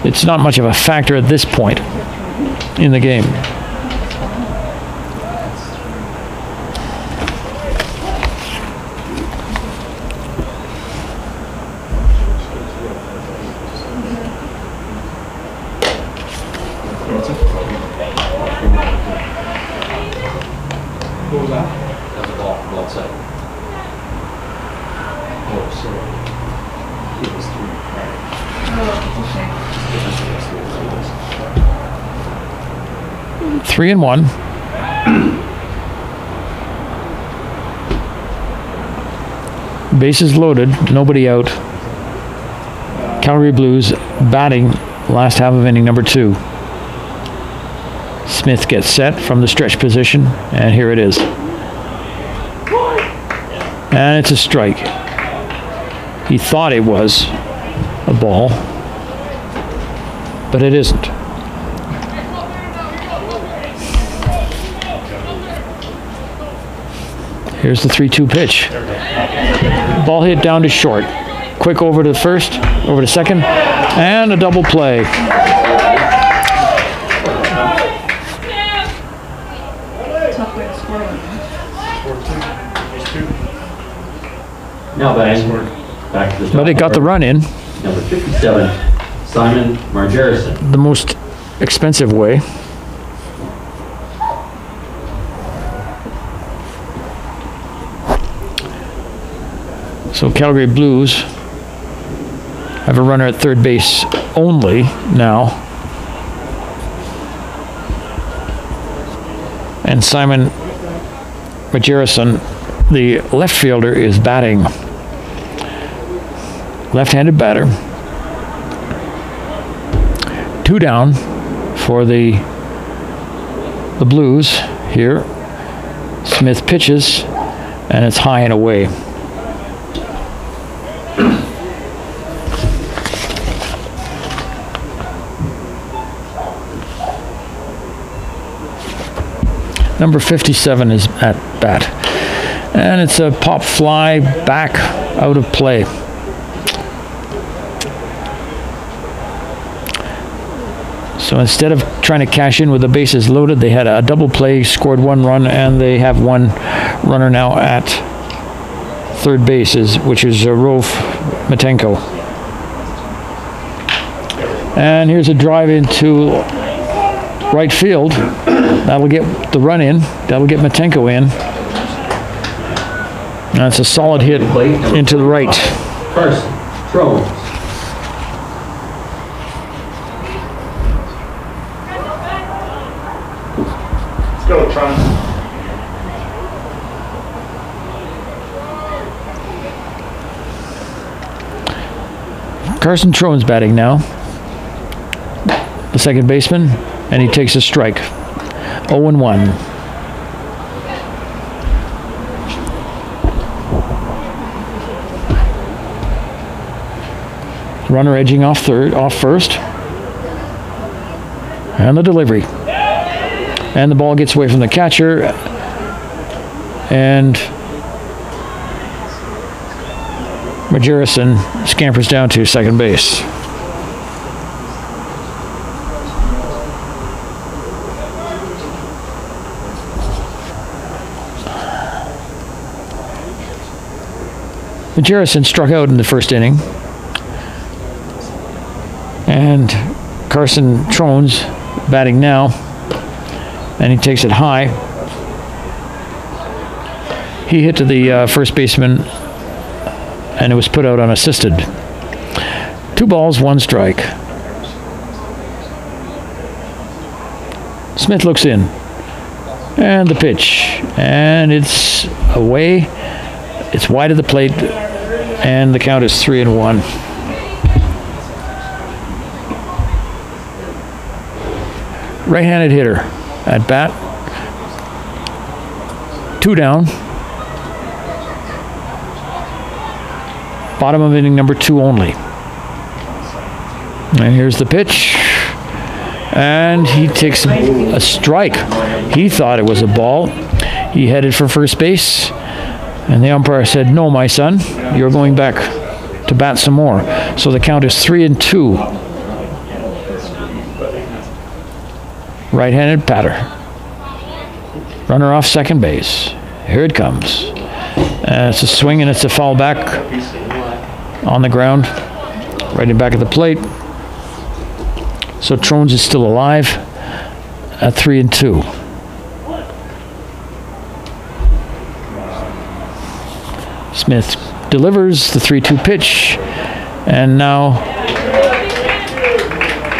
it's not much of a factor at this point in the game. What was that? That was a ball from outside. Oh, sorry. It was 3. Oh, okay. 3-1. Bases loaded, nobody out. Calgary Blues batting last half of inning number 2. Smith gets set from the stretch position, and here it is. And it's a strike. He thought it was a ball, but it isn't. Here's the 3-2 pitch. Ball hit down to short. Quick over to first, over to second, and a double play. Tough way to score one. Now back to the top. But it got the run in. Number 57, Simon Margerison. The most expensive way. So Calgary Blues have a runner at third base only now. And Simon Margerison, the left fielder, is batting. Left-handed batter. 2 down for the Blues here. Smith pitches, and it's high and away. Number 57 is at bat. And it's a pop fly back out of play. So instead of trying to cash in with the bases loaded, they had a double play, scored 1 run, and they have 1 runner now at third base, which is Rove Matenko. And here's a drive into right field. That'll get the run in. That'll get Matenko in. That's a solid hit into the right. Carson Trones. Let's go, Tron. Carson Trones batting now. The the second baseman, and he takes a strike. 0-1. Runner edging off first. And the delivery. And the ball gets away from the catcher. And Majerison scampers down to second base. Majerison struck out in the first inning. And Carson Trones batting now. And he takes it high. He hit to the first baseman, and it was put out unassisted. 2 balls, 1 strike. Smith looks in. And the pitch. And it's away. It's wide of the plate. And the count is 3-1. Right-handed hitter at bat. 2 down. Bottom of inning number 2 only. And here's the pitch. And he takes a strike. He thought it was a ball. He headed for first base. And the umpire said, "No, my son, you're going back to bat some more." So the count is 3-2. Right-handed batter. Runner off second base. Here it comes. And it's a swing and it's a foul back on the ground. Right in back of the plate. So Trones is still alive at 3-2. Smith delivers the 3-2 pitch. And now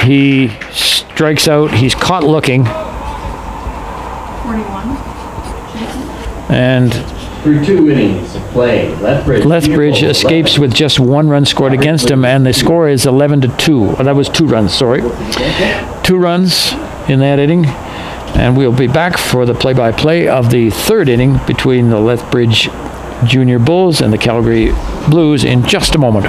he strikes out. He's caught looking. 41. And Through 2 innings of play, Lethbridge escapes with just 1 run scored against him, and the score is 11-2. Oh, that was 2 runs, sorry. 2 runs in that inning. And we'll be back for the play-by-play of the 3rd inning between the Lethbridge Junior Bulls and the Calgary Blues in just a moment.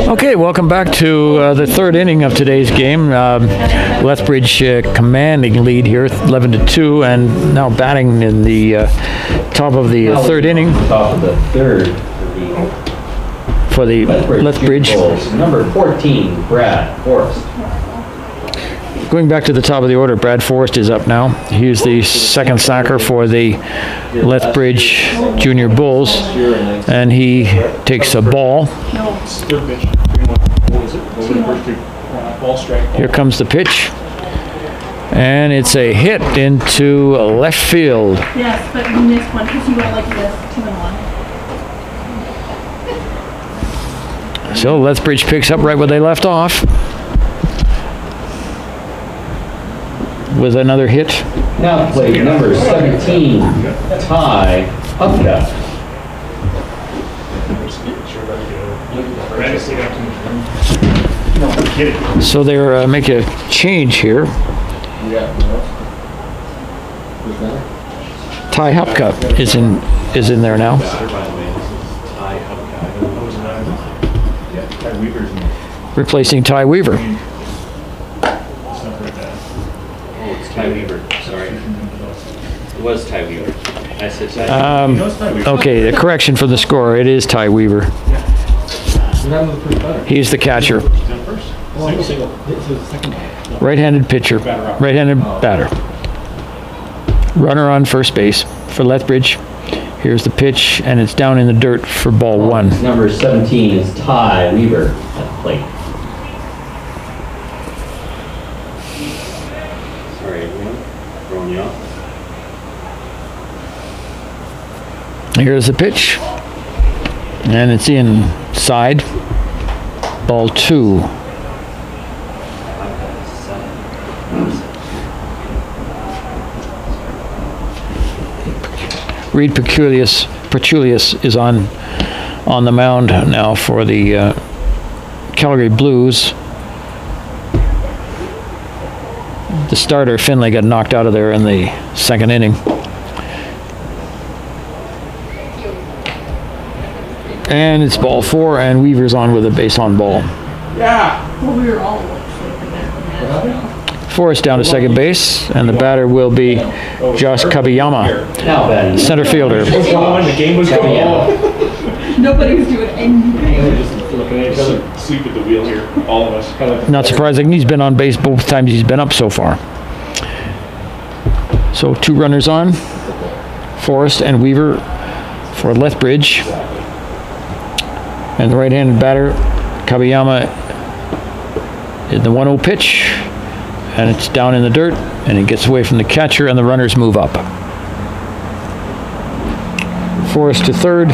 Okay, welcome back to the 3rd inning of today's game. Lethbridge commanding lead here, 11-2, and now batting in the top of the 3rd inning. Top of the 3rd for the Lethbridge. Number 14, Brad Forrest. Going back to the top of the order, Brad Forrest is up now. He's the second sacker for the Lethbridge Junior Bulls, and he takes a ball. No. Third pitch. 3-1. What was it? Over the first two. Ball strike. Here comes the pitch, and it's a hit into left field. Yes, but you missed one because you went like this, 2-1. So Lethbridge picks up right where they left off with another hit. Now play number 17, Ty Upka. No, I'm kidding. So they're make a change here. Ty Hupka is in there now, replacing Ty Weaver. Ty Weaver, sorry. It was Ty Weaver. I said Ty. Okay, the correction for the score. It is Ty Weaver. He's the catcher. Right-handed pitcher. Right-handed batter. Runner on first base for Lethbridge. Here's the pitch, and it's down in the dirt for ball one. Number 17 is Ty Weaver at the plate. Sorry, everyone. Throwing you off. Here's the pitch, and it's inside. Ball two. Reed Peculius is on the mound now for the Calgary Blues. The starter, Finlay, got knocked out of there in the second inning. And it's ball four, and Weaver's on with a base on ball. Well, we were all sleeping there. Forrest down to second base, and the batter will be Josh Kabiyama, Now batting. center fielder. The game was going on. Nobody was doing anything. Just looking at each other, sleep at the wheel here, all of us. Kind of Not surprising, he's been on base both times he's been up so far. So two runners on, Forrest and Weaver for Lethbridge. And the right-handed batter, Kabiyama, in the 1-0 pitch, and it's down in the dirt, and it gets away from the catcher, and the runners move up. Forrest to third,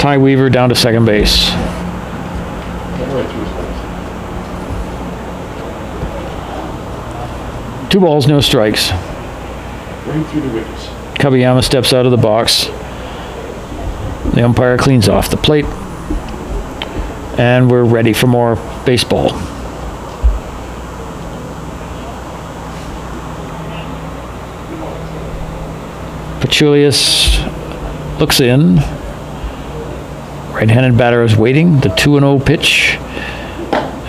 Ty Weaver down to second base. Two balls, no strikes. right through the wickets. Kabiyama steps out of the box. The umpire cleans off the plate. And we're ready for more baseball. Peculius looks in. Right-handed batter is waiting. The 2-0 pitch.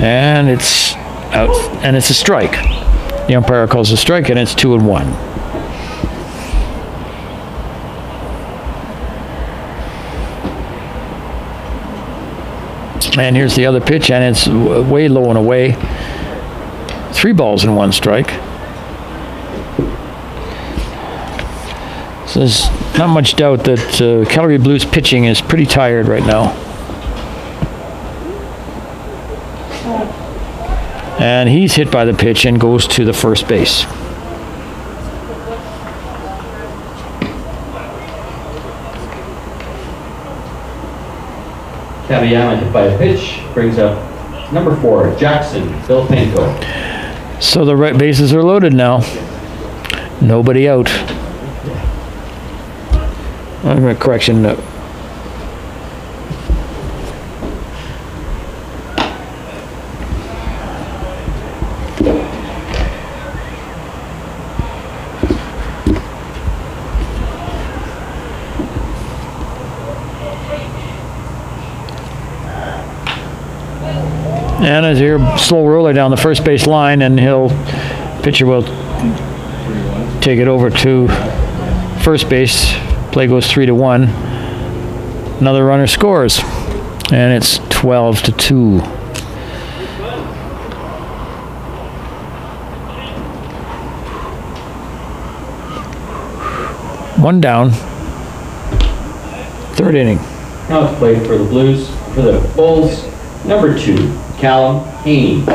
And it's out. And it's a strike. The umpire calls a strike, and it's 2-1. And here's the other pitch, and it's way low and away. 3 balls and 1 strike. So there's not much doubt that Calgary Blues pitching is pretty tired right now. And he's hit by the pitch and goes to the first base. Kabiyama hit by a pitch, brings up number 4, Jackson, Bill Panko. So the right bases are loaded now. Nobody out. Correction. And as here, slow roller down the first base line, and pitcher will take it over to first base. Play goes 3-1. Another runner scores, and it's 12-2. One down. Third inning. Now it's played for the Blues, for the Bulls, number 2, Callum Haney.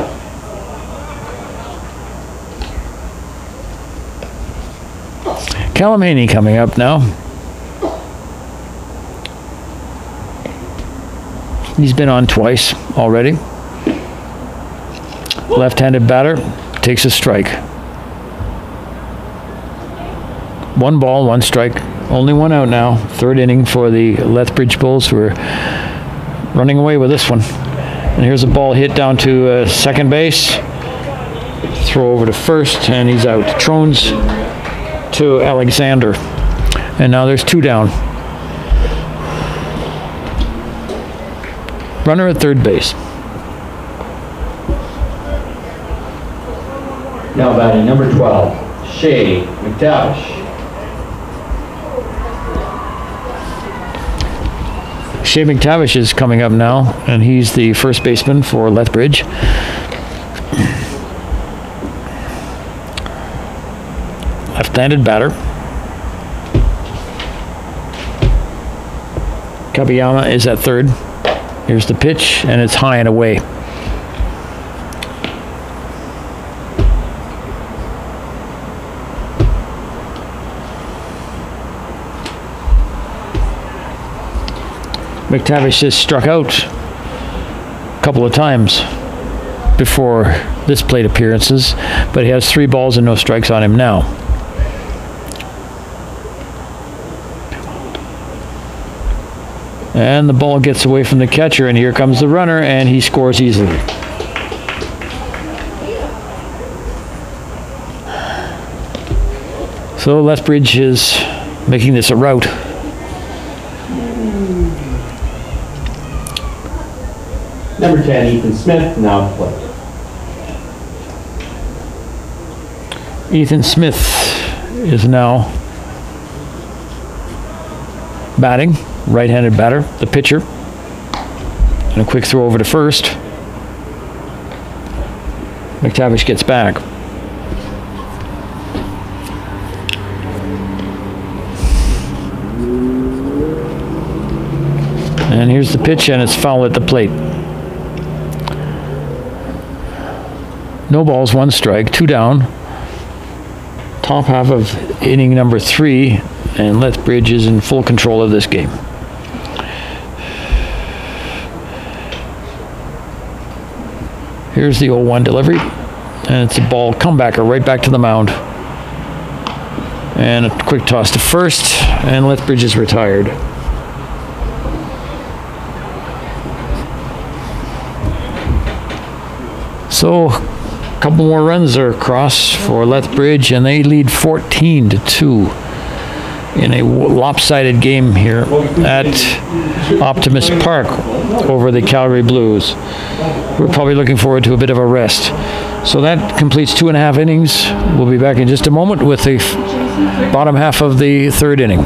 Callum Haney coming up now. He's been on twice already. Left-handed batter, takes a strike. 1 ball, 1 strike. Only 1 out now. Third inning for the Lethbridge Bulls, who are running away with this one. And here's a ball hit down to second base. Throw over to first, and he's out. Trones to Alexander. And now there's 2 down. Runner at third base. Now batting number 12, Shea McTavish. Shea McTavish is coming up now, and he's the first baseman for Lethbridge. Left-handed batter. Kabiyama is at third. Here's the pitch, and it's high and away. McTavish has struck out a couple of times before this plate appearances, but he has 3 balls and no strikes on him now. And the ball gets away from the catcher, and here comes the runner, and he scores easily. So Lethbridge is making this a rout. Number 10, Ethan Smith, now to play. Ethan Smith is now batting, right-handed batter, the pitcher. And a quick throw over to first. McTavish gets back. And here's the pitch, and it's foul at the plate. No balls, 1 strike, 2 down. Top half of inning number 3, and Lethbridge is in full control of this game. Here's the 0-1 delivery, and it's a ball comebacker right back to the mound. And a quick toss to first, and Lethbridge is retired. So, a couple more runs are across for Lethbridge, and they lead 14-2 in a lopsided game here at Optimist Park over the Calgary Blues. We're probably looking forward to a bit of a rest. So that completes 2.5 innings. We'll be back in just a moment with the bottom half of the 3rd inning.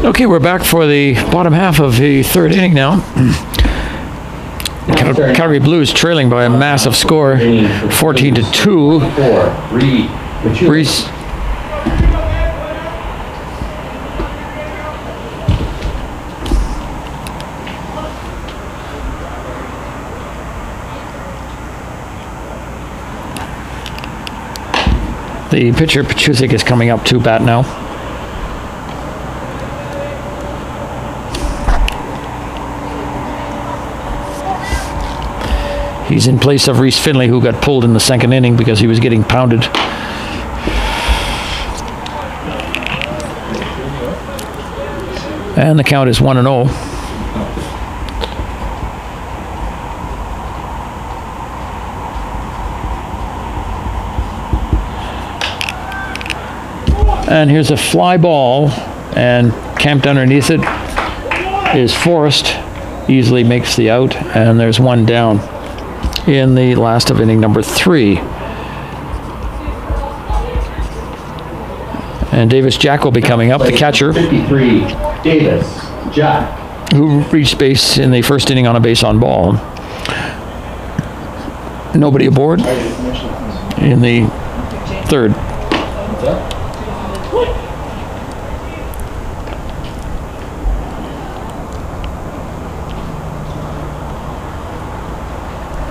Okay, we're back for the bottom half of the 3rd inning now. Calgary Blues trailing by a massive score, 14-2. 4. Reed. Mature. Reese. The pitcher, Pachusik, is coming up to bat now. He's in place of Reese Finley, who got pulled in the second inning because he was getting pounded. And the count is 1-0. And here's a fly ball, and camped underneath it is Forrest. Easily makes the out, and there's one down in the last of inning number 3. And Davis Jack will be coming up, the catcher, 53. Davis Jack. who reached base in the first inning on a base on ball. Nobody aboard in the third.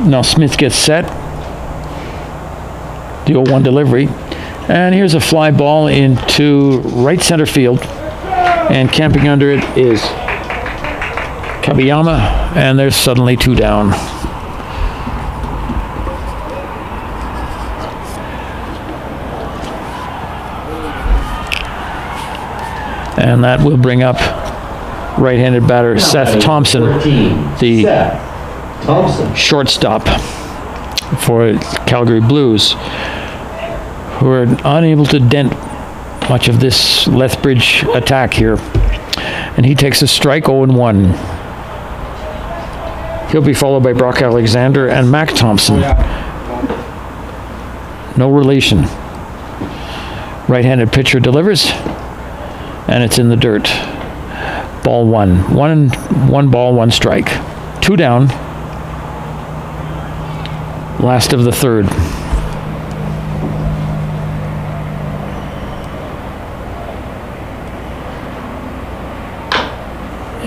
Now Smith gets set. The 0-1 delivery. And here's a fly ball into right center field. And camping under it is Kabiyama. And there's suddenly 2 down. And that will bring up right-handed batter Seth Thompson, 14. the Seth Thompson. shortstop for Calgary Blues, who are unable to dent much of this Lethbridge attack here. And he takes a strike, 0-1. He'll be followed by Brock Alexander and Mac Thompson. No relation. Right-handed pitcher delivers, and it's in the dirt. Ball 1. One ball, 1 strike. 2 down. Last of the third.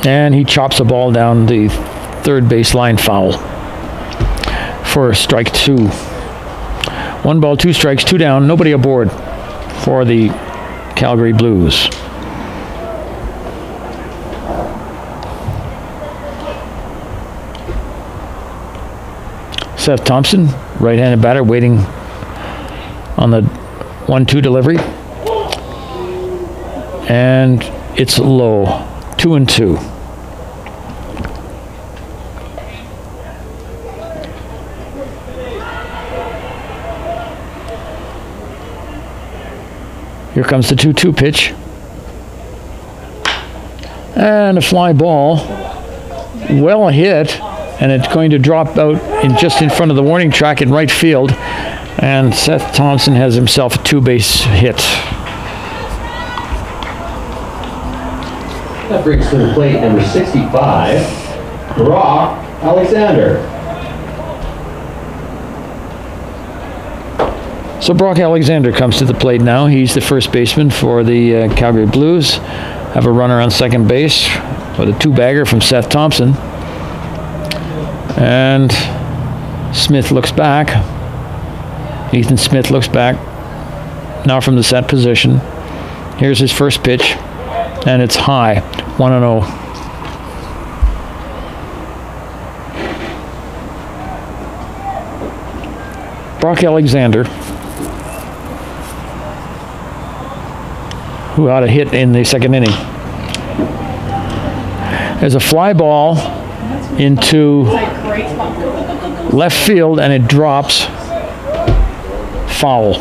And he chops a ball down the third baseline, foul for strike 2. 1 ball, 2 strikes, 2 down, nobody aboard for the Calgary Blues. Seth Thompson, right-handed batter, waiting on the 1-2 delivery. And it's low, 2-2. Here comes the 2-2 pitch. And a fly ball, well hit. And it's going to drop out just in front of the warning track in right field. And Seth Thompson has himself a 2-base hit. That brings to the plate number 65, Brock Alexander. So Brock Alexander comes to the plate now. He's the first baseman for the Calgary Blues. Have a runner on second base with a 2-bagger from Seth Thompson. And Smith looks back. Ethan Smith looks back. Now from the set position. Here's his first pitch. And it's high. 1-0. Brock Alexander, who had a hit in the second inning. There's a fly ball into left field, and it drops foul.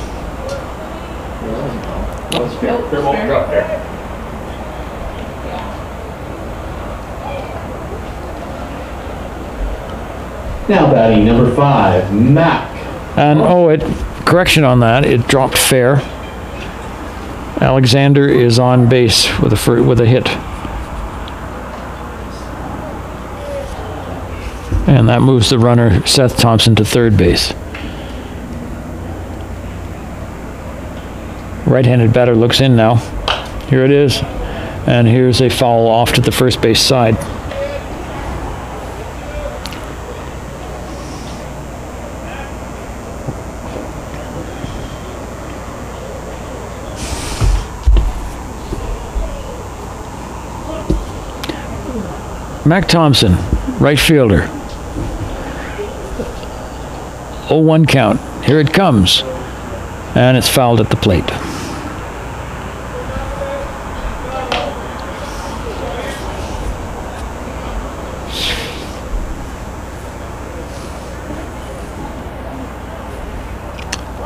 Now batting number 5, Mac. And correction on that, it dropped fair. Alexander is on base with a hit. And that moves the runner, Seth Thompson, to third base. Right-handed batter looks in now. Here it is. And here's a foul off to the first base side. Mac Thompson, right fielder. 0-1 count. Here it comes. And it's fouled at the plate.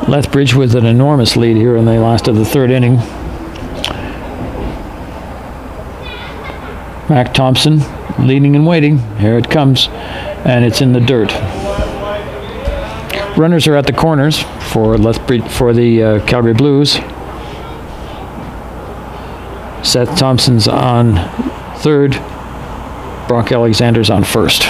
Lethbridge with an enormous lead here in the last of the third inning. Mac Thompson leading and waiting. Here it comes, and it's in the dirt. Runners are at the corners for Lethbridge, for the Calgary Blues. Seth Thompson's on third. Brock Alexander's on first.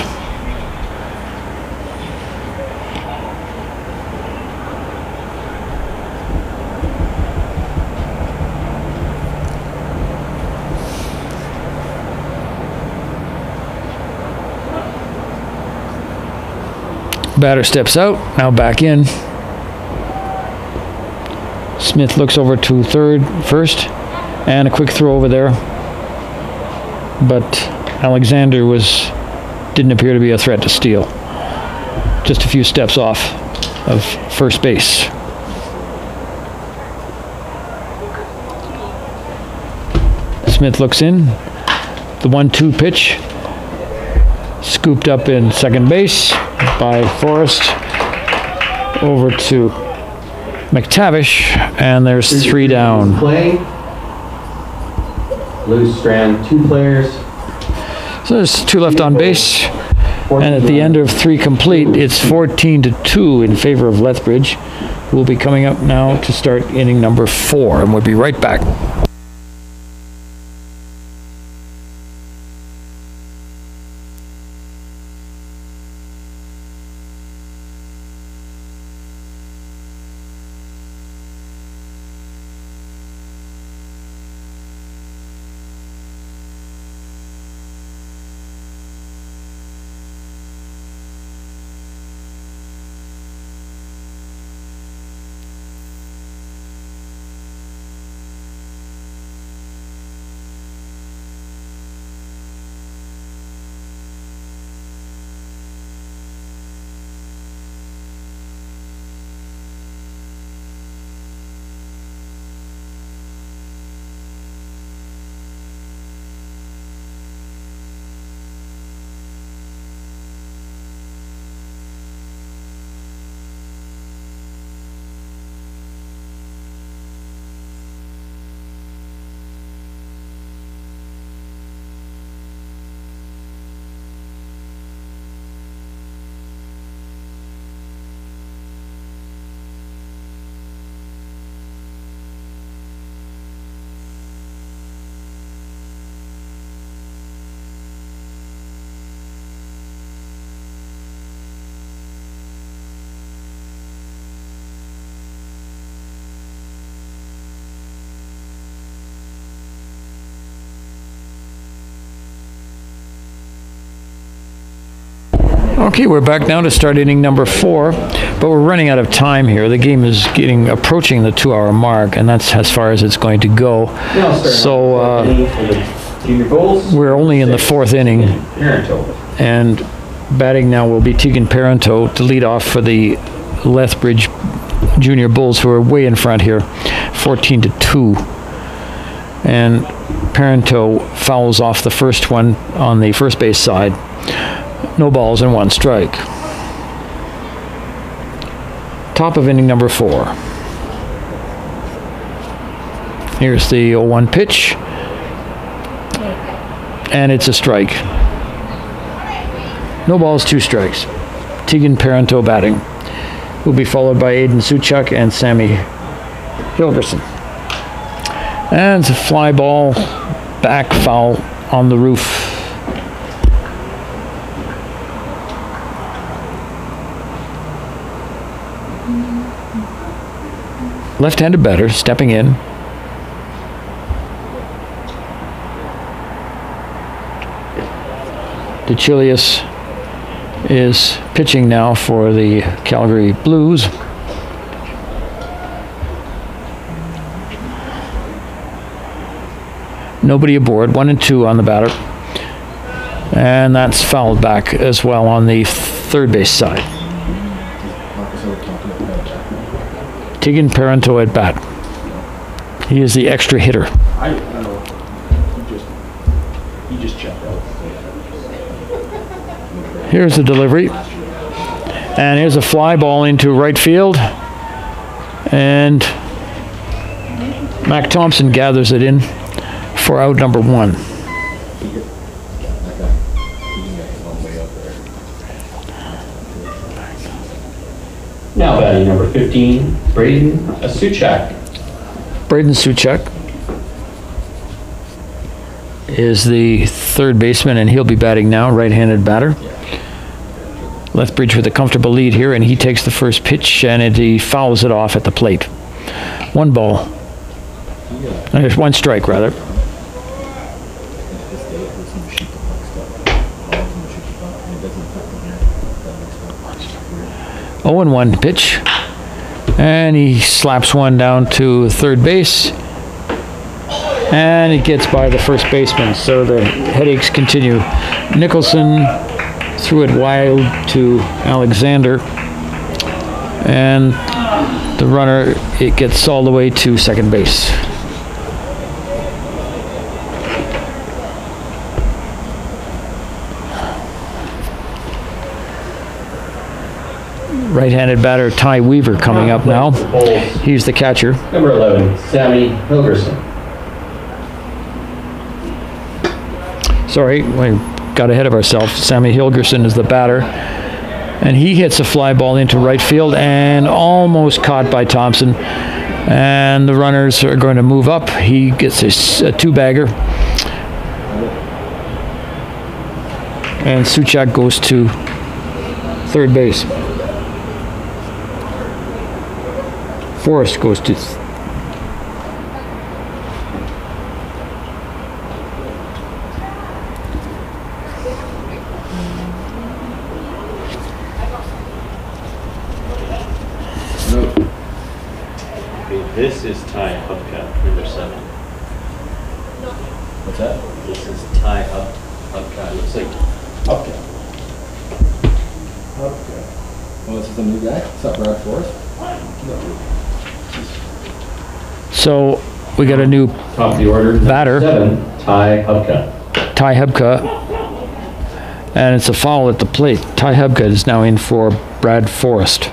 Batter steps out, now back in. Smith looks over to first, and a quick throw over there. But Alexander didn't appear to be a threat to steal. Just a few steps off of first base. Smith looks in. The 1-2 pitch. Scooped up in second base by Forrest. Over to McTavish, and there's 3 down. Play. Blues strand 2 players. So there's 2 left on base, and at the end of 3 complete, it's 14-2 in favor of Lethbridge, who will be coming up now to start inning number 4, and we'll be right back. Okay, we're back now to start inning number 4, but we're running out of time here. The game is approaching the 2-hour mark, and that's as far as it's going to go. So we're only in the 4th inning, and batting now will be Tegan Parento to lead off for the Lethbridge Junior Bulls, who are way in front here, 14-2. And Parento fouls off the first one on the first base side. No balls and 1 strike. Top of inning number 4. Here's the 0-1 pitch. And it's a strike. No balls, 2 strikes. Tegan Parento batting. Will be followed by Aiden Suchuk and Sammy Hilgerson. And it's a fly ball, back foul on the roof. left-handed batter stepping in. DeChilius is pitching now for the Calgary Blues. Nobody aboard, 1 and 2 on the batter. And that's fouled back as well on the third base side. Tegan Parento at bat. He is the extra hitter. I don't know. He just checked out. Here's the delivery. And here's a fly ball into right field. And Mac Thompson gathers it in for out number 1. Now batting number 15, Braden Suchak. Braden Suchak is the third baseman, and he'll be batting now, right-handed batter. Lethbridge with a comfortable lead here, and he takes the first pitch, and he fouls it off at the plate. 1 ball. There's 1 strike, rather. 0-1 pitch, and he slaps one down to third base, and it gets by the first baseman, so the headaches continue. Nicholson threw it wild to Alexander, and the runner, it gets all the way to second base. Right-handed batter Ty Weaver coming up now. He's the catcher. Number 11, Sammy Hilgerson. Sorry, we got ahead of ourselves. Sammy Hilgerson is the batter. And he hits a fly ball into right field and almost caught by Thompson. And the runners are going to move up. He gets a 2-bagger. And Suchak goes to third base. Forrest goes to Okay, this is Ty Hubka, number 7. What's that? This is Ty Hubka. Looks like Okay. Oh, this is a new guy? What's up, Brad Forrest? So we got a new Top of the order, batter. 7, Ty Hubka. Ty Hubka, and it's a foul at the plate. Ty Hubka is now in for Brad Forrest.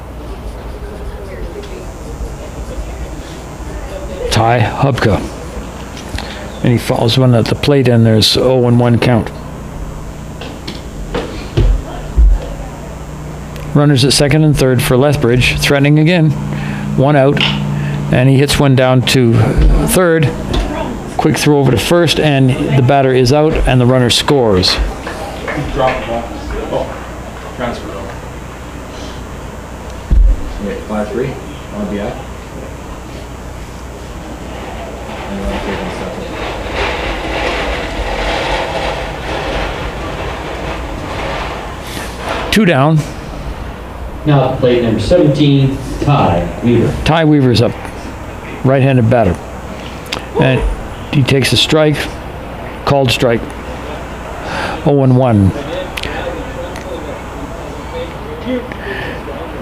Ty Hubka. And he fouls one at the plate, and there's 0-1 count. Runners at second and third for Lethbridge, threatening again. 1 out, and he hits one down to third. Quick throw over to first, and the batter is out, and the runner scores. He dropped the ball. Oh, transfer though. Wait, 5-3, RBI. Anyone taking second? 2 down. Now at the plate number 17, Ty Weaver. Ty Weaver's up, right-handed batter. And he takes a strike, called strike. 0-1.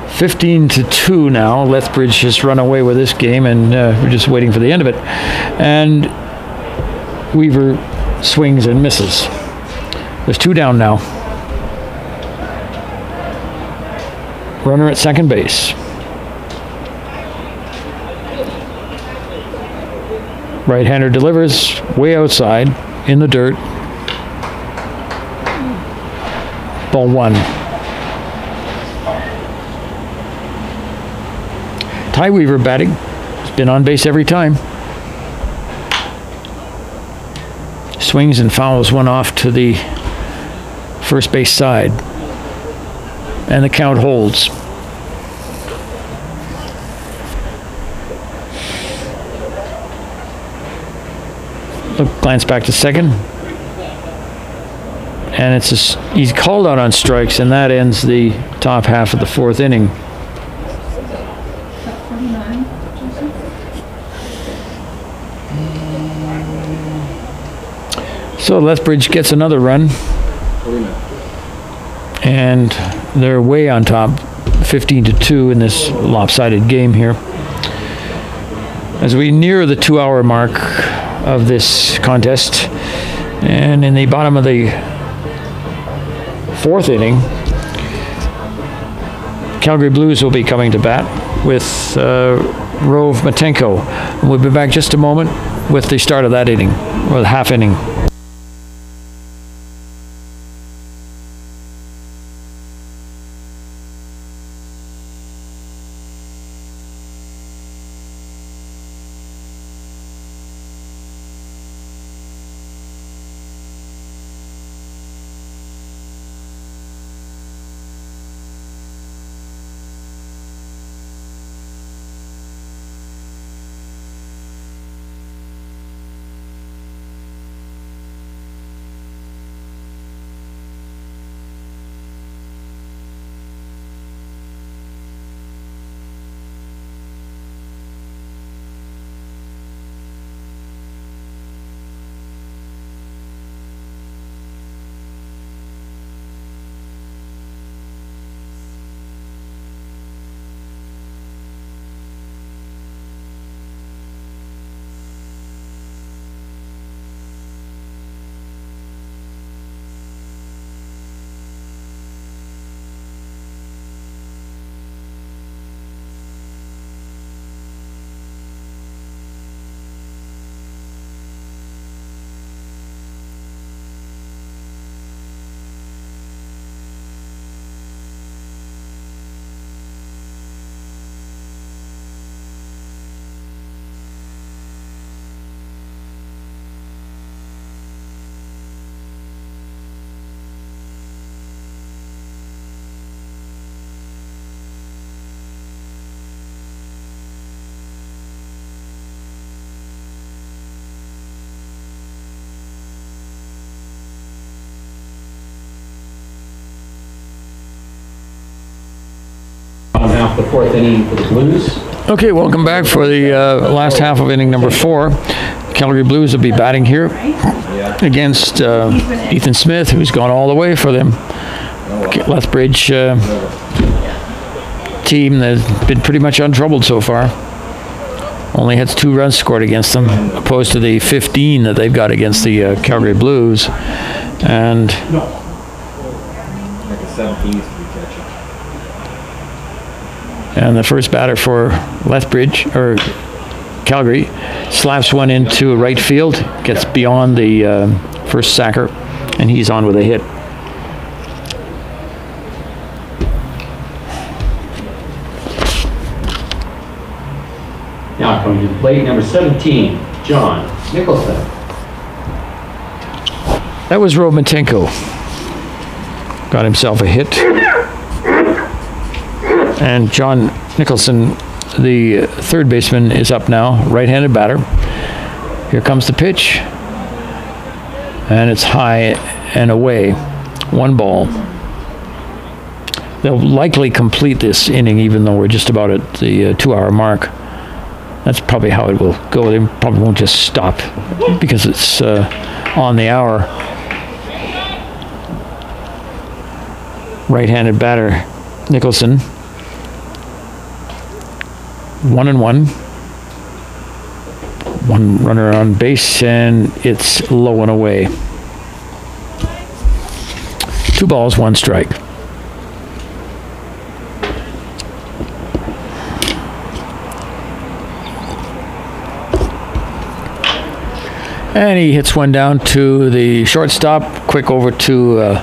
15-2 now. Lethbridge has run away with this game, and we're just waiting for the end of it. And Weaver swings and misses. There's 2 down now. Runner at second base. Right-hander delivers way outside in the dirt. Ball 1. Ty Weaver batting. He's been on base every time. Swings and fouls one off to the first base side. And the count holds. glance back to second. And he's called out on strikes, and that ends the top half of the fourth inning. At 49, Jason? So Lethbridge gets another run, and they're way on top, 15-2 in this lopsided game here. As we near the 2-hour mark of this contest, and in the bottom of the fourth inning, Calgary Blues will be coming to bat with Rove Matenko. And we'll be back just a moment with the start of that inning, or the half inning. Half the fourth inning for the Blues. Okay, welcome back for the last half of inning number 4. Calgary Blues will be batting here against Ethan Smith, who's gone all the way for them. Lethbridge team that's been pretty much untroubled so far. Only has 2 runs scored against them, opposed to the 15 that they've got against the Calgary Blues. And Like a 17 used to be catching. And the first batter for Lethbridge, or Calgary, slaps one into right field, gets beyond the first sacker, and he's on with a hit. Now coming to the plate, number 17, John Nicholson. That was Romatenko. Got himself a hit. And John Nicholson, the third baseman, is up now, right-handed batter. Here comes the pitch. And it's high and away. 1 ball. They'll likely complete this inning, even though we're just about at the 2-hour mark. That's probably how it will go. They probably won't just stop because it's on the hour. Right-handed batter, Nicholson. 1-1. 1 runner on base, and it's low and away. 2 balls, 1 strike. And he hits one down to the shortstop, quick over to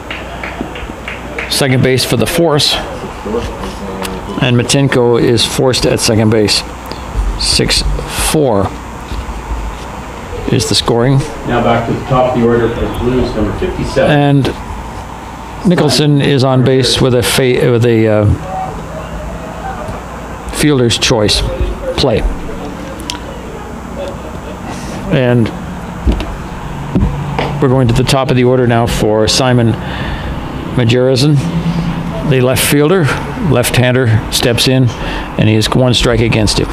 second base for the force. And Matenko is forced at second base. 6-4 is the scoring. Now back to the top of the order for the Blues, number 57. And Nicholson is on base with a fielder's choice play. And We're going to the top of the order now for Simon Majerison, the left fielder. Left-hander steps in, and he has 1 strike against him.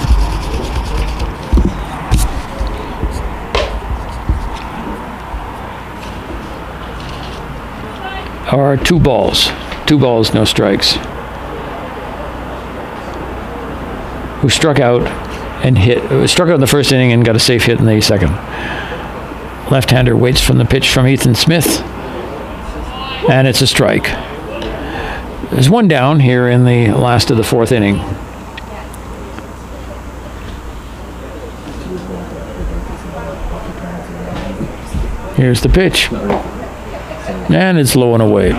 Are 2 balls. 2 balls, no strikes. Who struck out and struck out in the first inning and got a safe hit in the second. Left-hander waits from the pitch from Ethan Smith, and it's a strike. There's 1 down here in the last of the 4th inning. Here's the pitch. And it's low and away.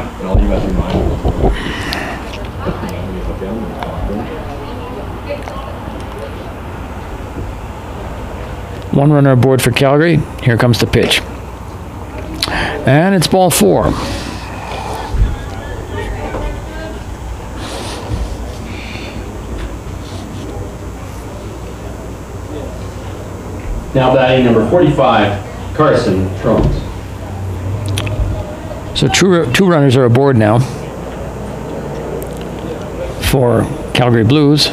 One runner aboard for Calgary. Here comes the pitch. And it's ball 4. Now batting number 45, Carson Trones. So 2 runners are aboard now for Calgary Blues.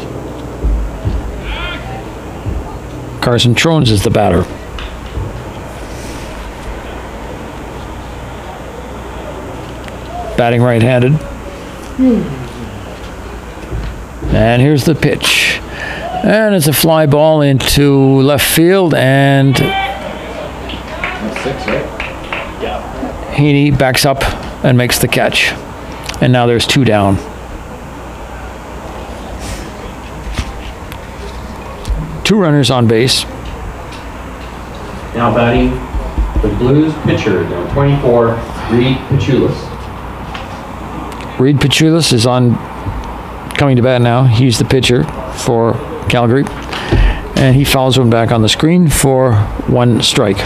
Carson Trones is the batter. Batting right-handed. And here's the pitch. And it's a fly ball into left field, and That's 6, right? Heaney backs up and makes the catch. And now there's 2 down. Two runners on base. Now batting the Blues pitcher, number 24, Reed Pachulis. Reed Pachulis is coming to bat now. He's the pitcher for Calgary. And he fouls one back on the screen for 1 strike.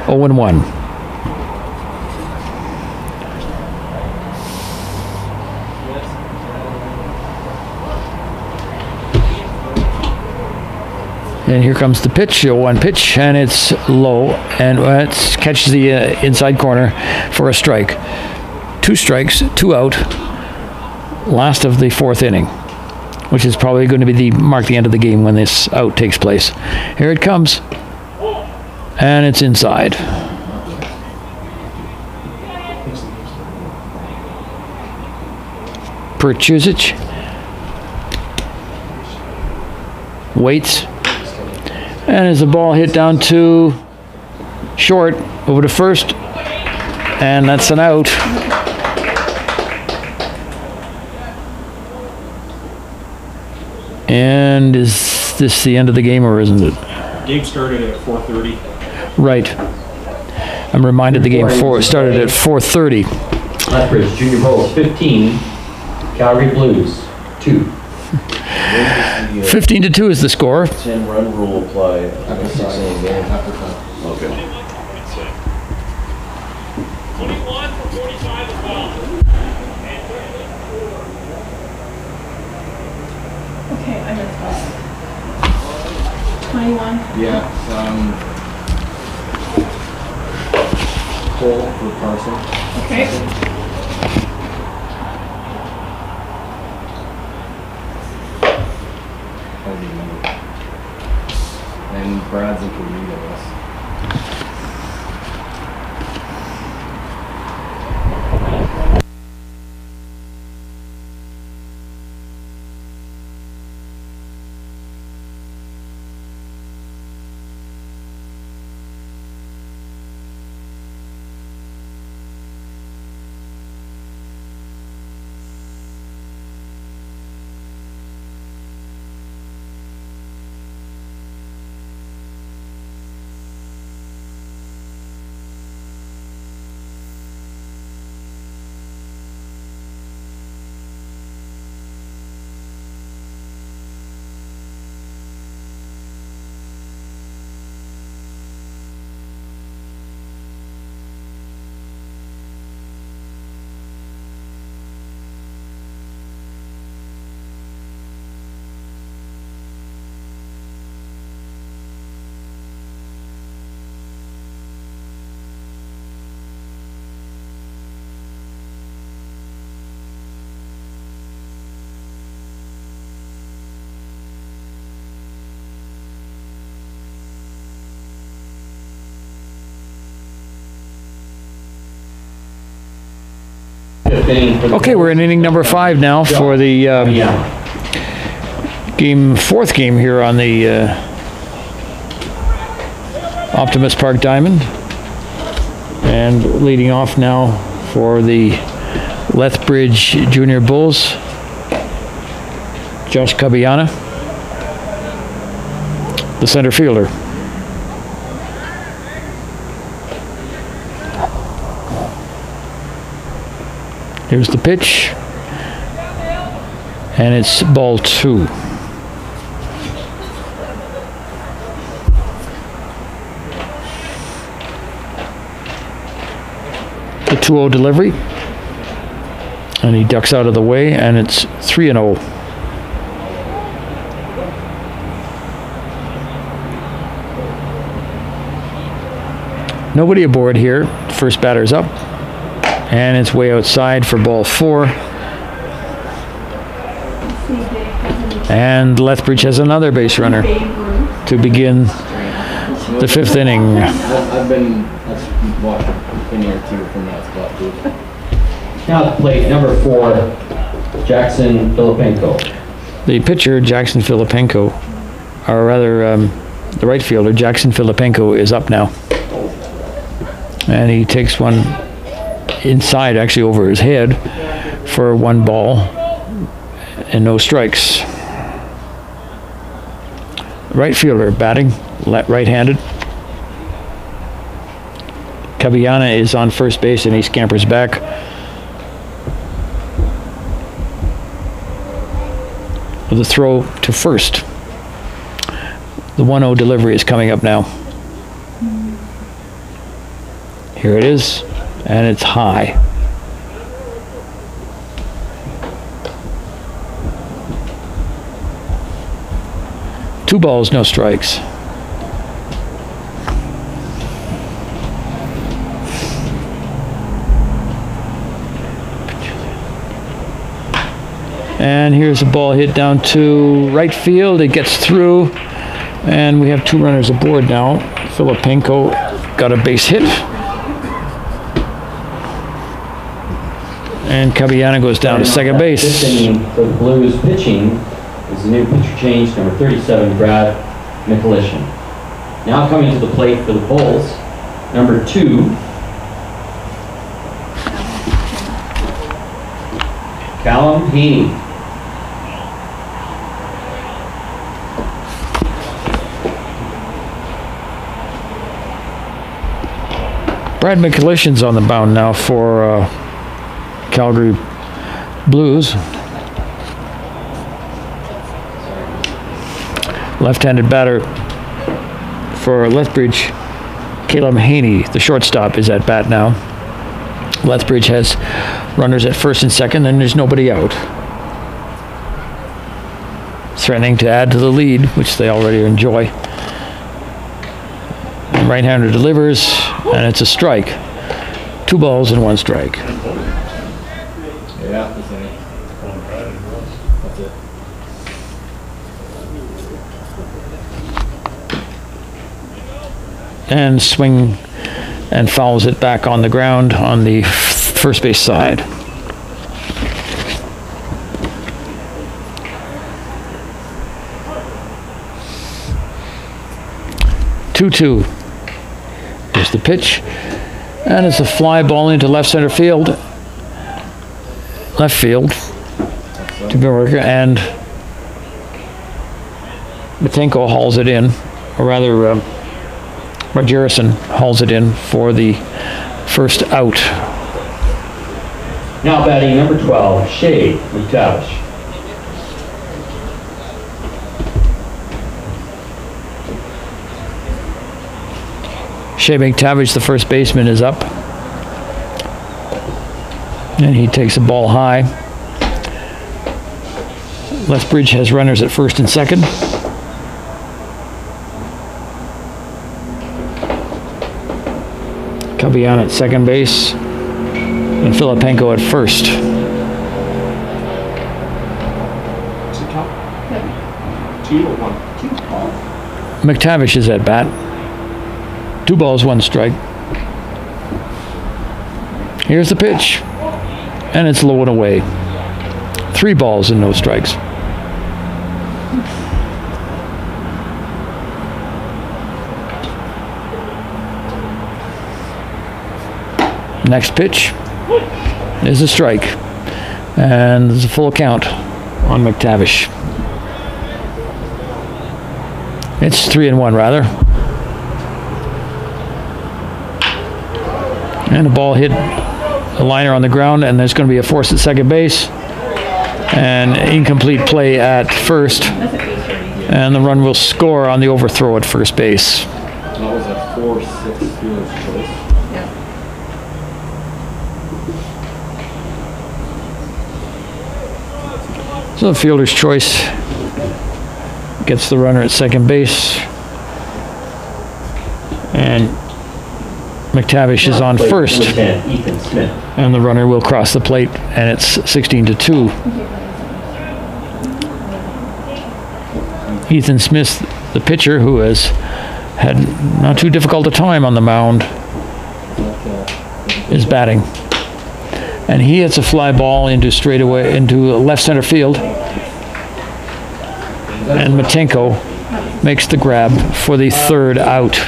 0-1. And here comes the pitch, 0-1 pitch, and it's low, and it catches the inside corner for a strike. 2 strikes, 2 out, last of the 4th inning, which is probably going to be mark the end of the game when this out takes place. Here it comes, and it's inside. Perchuzic waits. And as the ball hit down to short, over to first, and that's an out. And is this the end of the game, or isn't it? Game started at 4:30. Right. I'm reminded the game started at 4:30. Lethbridge Junior Bowls 15, Calgary Blues 2. 15-2 is the score. 10-run rule apply after 6 inning game. Okay. 21 for 45 as well. Okay, I missed that. 21. Yeah. Cole for Carson. Okay. And Brad's in for me, I guess. fifth inning for the Okay, we're in inning number 5 now for the fourth game here on the Optimist Park Diamond. And leading off now for the Lethbridge Junior Bulls, Josh Caballana, the center fielder. Here's the pitch, and it's ball 2. The 2-0 delivery, and he ducks out of the way, and it's 3-0. Nobody aboard here. First batter's up, and it's way outside for ball 4. And Lethbridge has another base runner to begin the 5th inning. I've been here too from that spot too. Now at the plate, number 4, Jackson Filipenko. The pitcher, Jackson Filipenko, or rather the right fielder, Jackson Filipenko, is up now. And he takes one inside, actually over his head, for 1 ball and no strikes. Right fielder batting, right-handed. Caballana is on first base and he scampers back. With a throw to first. The 1-0 delivery is coming up now. Here it is, and it's high. Two balls, no strikes. And here's a ball hit down to right field. It gets through, and we have 2 runners aboard now. Filipenko got a base hit. And Caballana goes down to second base. Fifth inning for the Blues pitching is the new pitcher change, number 37, Brad Mikulishin. Now coming to the plate for the Bulls, number 2, Callum Heaney. Brad Mikulishin's on the mound now for Calgary Blues. Left-handed batter for Lethbridge, Caleb Haney, the shortstop, is at bat now. Lethbridge has runners at first and second, and there's nobody out. Threatening to add to the lead, which they already enjoy. Right-hander delivers, and it's a strike. 2 balls and 1 strike. Yeah, that's it. That's it. And swing and fouls it back on the ground on the first base side. Two. Here's the pitch, and it's a fly ball into left center field. Left field to Bjork, and Matenko hauls it in, or rather Rogerison hauls it in for the first out. Now batting number 12, Shea McTavish. Shea McTavish, the first baseman, is up. And he takes a ball high. Lethbridge has runners at first and second. Caballana at second base. And Filipenko at first. What's it count? 2 or 1? 2. McTavish is at bat. 2 balls, 1 strike. Here's the pitch. and it's low and away. 3 balls and no strikes. Next pitch is a strike, and there's a full count on McTavish. It's 3-1 rather. And the ball hit a liner on the ground, and there's going to be a force at second base and incomplete play at first, and the run will score on the overthrow at first base. That was a 4-6 fielder's choice. So the fielder's choice gets the runner at second base, and McTavish is on first, Number 10, Ethan Smith. and the runner will cross the plate, and it's 16-2. Ethan Smith, the pitcher, who has had not too difficult a time on the mound, is batting, and he hits a fly ball into left center field, and Matenko makes the grab for the 3rd out.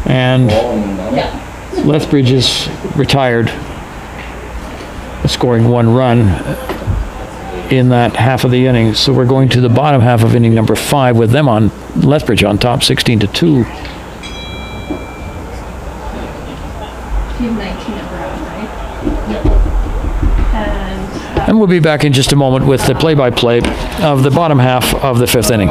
And Lethbridge is retired, scoring 1 run in that half of the inning. So we're going to the bottom half of inning number 5 with them on Lethbridge on top, 16-2. You have 19 number out, right? And And we'll be back in just a moment with the play-by-play of the bottom half of the 5th inning.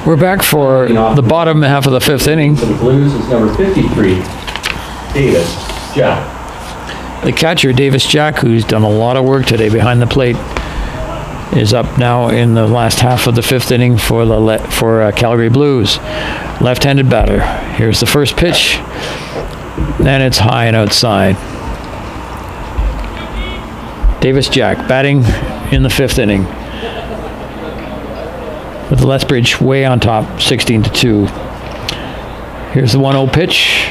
We're back for the bottom half of the 5th inning. For the Blues is number 53, Davis Jack. The catcher, Davis Jack, who's done a lot of work today behind the plate, is up now in the last half of the 5th inning for the Calgary Blues. Left-handed batter. Here's the first pitch, and it's high and outside. Davis Jack batting in the 5th inning, with Lethbridge way on top, 16-2. Here's the 1-0 pitch,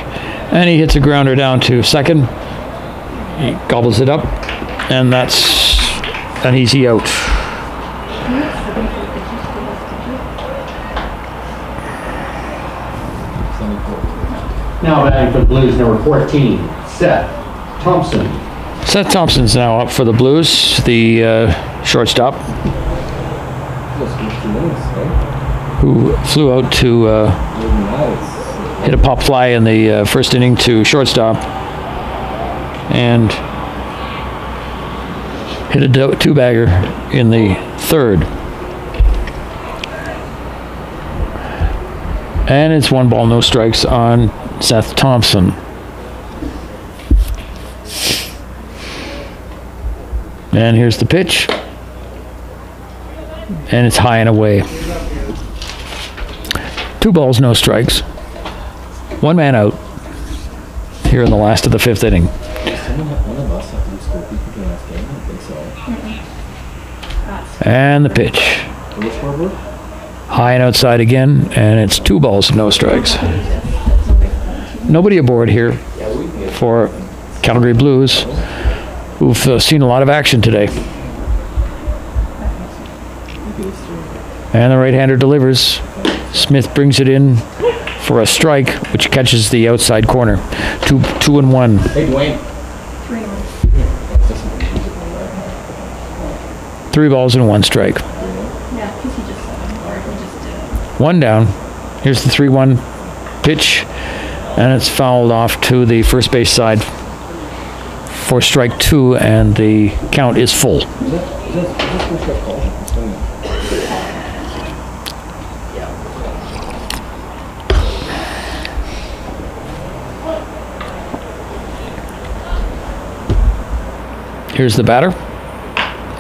and he hits a grounder down to second. He gobbles it up, and that's an easy out. Now batting for the Blues, number 14, Seth Thompson. Seth Thompson's now up for the Blues, the shortstop, who flew out to hit a pop fly in the first inning to shortstop, and hit a two-bagger in the 3rd. And it's 1 ball, no strikes on Seth Thompson. And here's the pitch, and it's high and away. 2 balls, no strikes. 1 man out here in the last of the 5th inning. And the pitch. High and outside again, and it's 2 balls, no strikes. Nobody aboard here for Calgary Blues, who've seen a lot of action today. And the right-hander delivers. Smith brings it in for a strike, which catches the outside corner. 2-1. Hey, Dwayne. 3-1. 3 balls and 1 strike. Yeah, because he just said it, or he just did it. 1 down. Here's the 3-1 pitch, and it's fouled off to the first base side for strike 2, and the count is full. Here's the batter,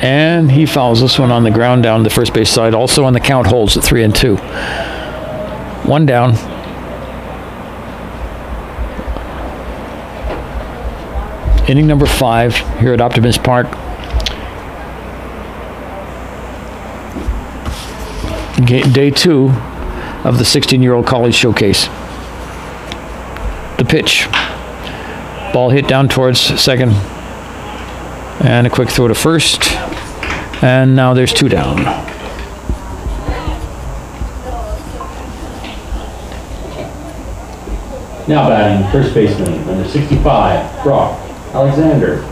and he fouls this one on the ground down the first base side. Also on the count holds at 3-2. 1 down. Inning number 5 here at Optimist Park. Day 2 of the 16-year-old college showcase. The pitch. Ball hit down towards second. And a quick throw to first. And now there's 2 down. Now batting, first baseman, number 65, Brock Alexander.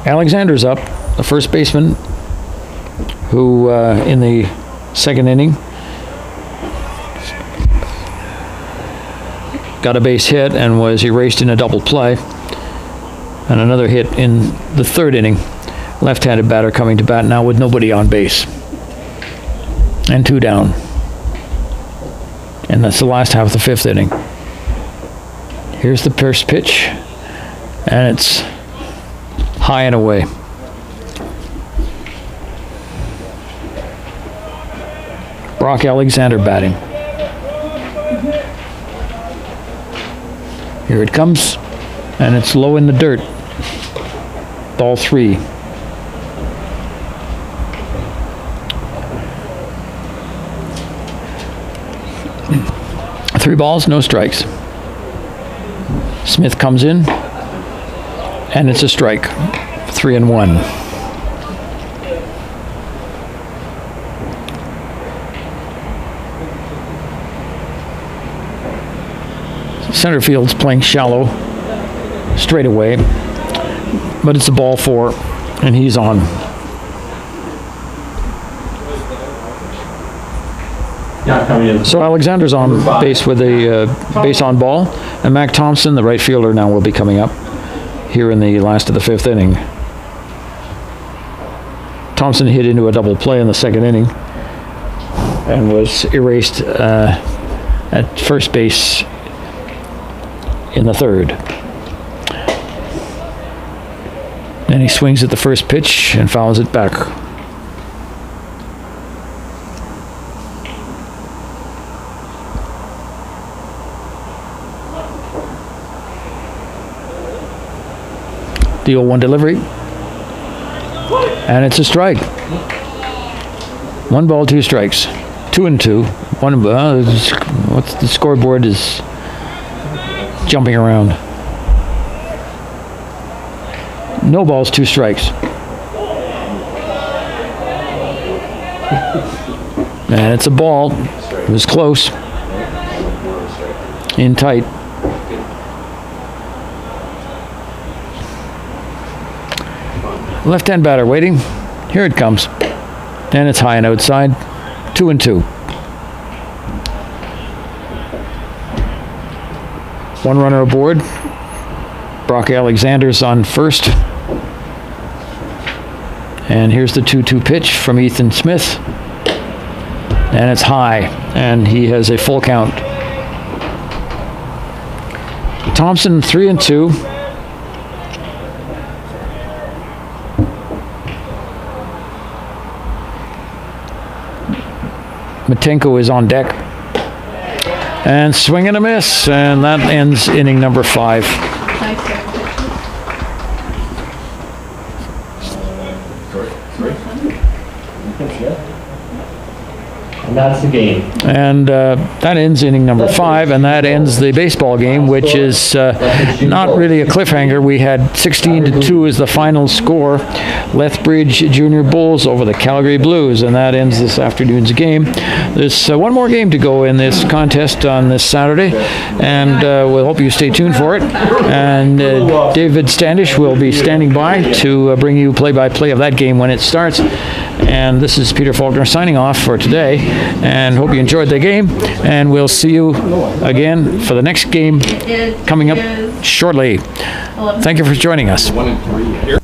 Alexander's up, the first baseman, who in the second inning got a base hit and was erased in a double play. And another hit in the third inning. Left-handed batter coming to bat now with nobody on base. And 2 down. And that's the last half of the 5th inning. Here's the first pitch. And it's high and away. Brock Alexander batting. Here it comes. And it's low in the dirt. Ball 3. Three balls, no strikes. Smith comes in, and it's a strike. 3-1. Center field's playing shallow, straight away, but it's a ball 4, and he's on. Now coming in. So Alexander's on base with a base on ball, and Mac Thompson, the right fielder, now will be coming up here in the last of the 5th inning. Thompson hit into a double play in the second inning and was erased at first base in the third. And he swings at the first pitch and fouls it back. The 0-1 delivery. And it's a strike. 1 ball, 2 strikes. 2-2. What's the scoreboard is jumping around. No balls, 2 strikes. And it's a ball. It was close. In tight. Left-hand batter waiting. Here it comes. And it's high and outside. 2-2. 1 runner aboard. Brock Alexander's on first. And here's the 2-2 pitch from Ethan Smith. And it's high. And he has a full count. Thompson 3-2. Matenko is on deck. And swing and a miss, and that ends inning number 5. And that's the game. And that ends inning number 5, and that ends the baseball game, which is not really a cliffhanger. We had 16-2 as the final score. Lethbridge Junior Bulls over the Calgary Blues, and that ends this afternoon's game. There's one more game to go in this contest on this Saturday, and we'll hope you stay tuned for it. And David Standish will be standing by to bring you play-by-play of that game when it starts. And this is Peter Faulkner signing off for today, and hope you enjoyed the game, and we'll see you again for the next game coming up shortly. Thank you for joining us. 1 and 3 here.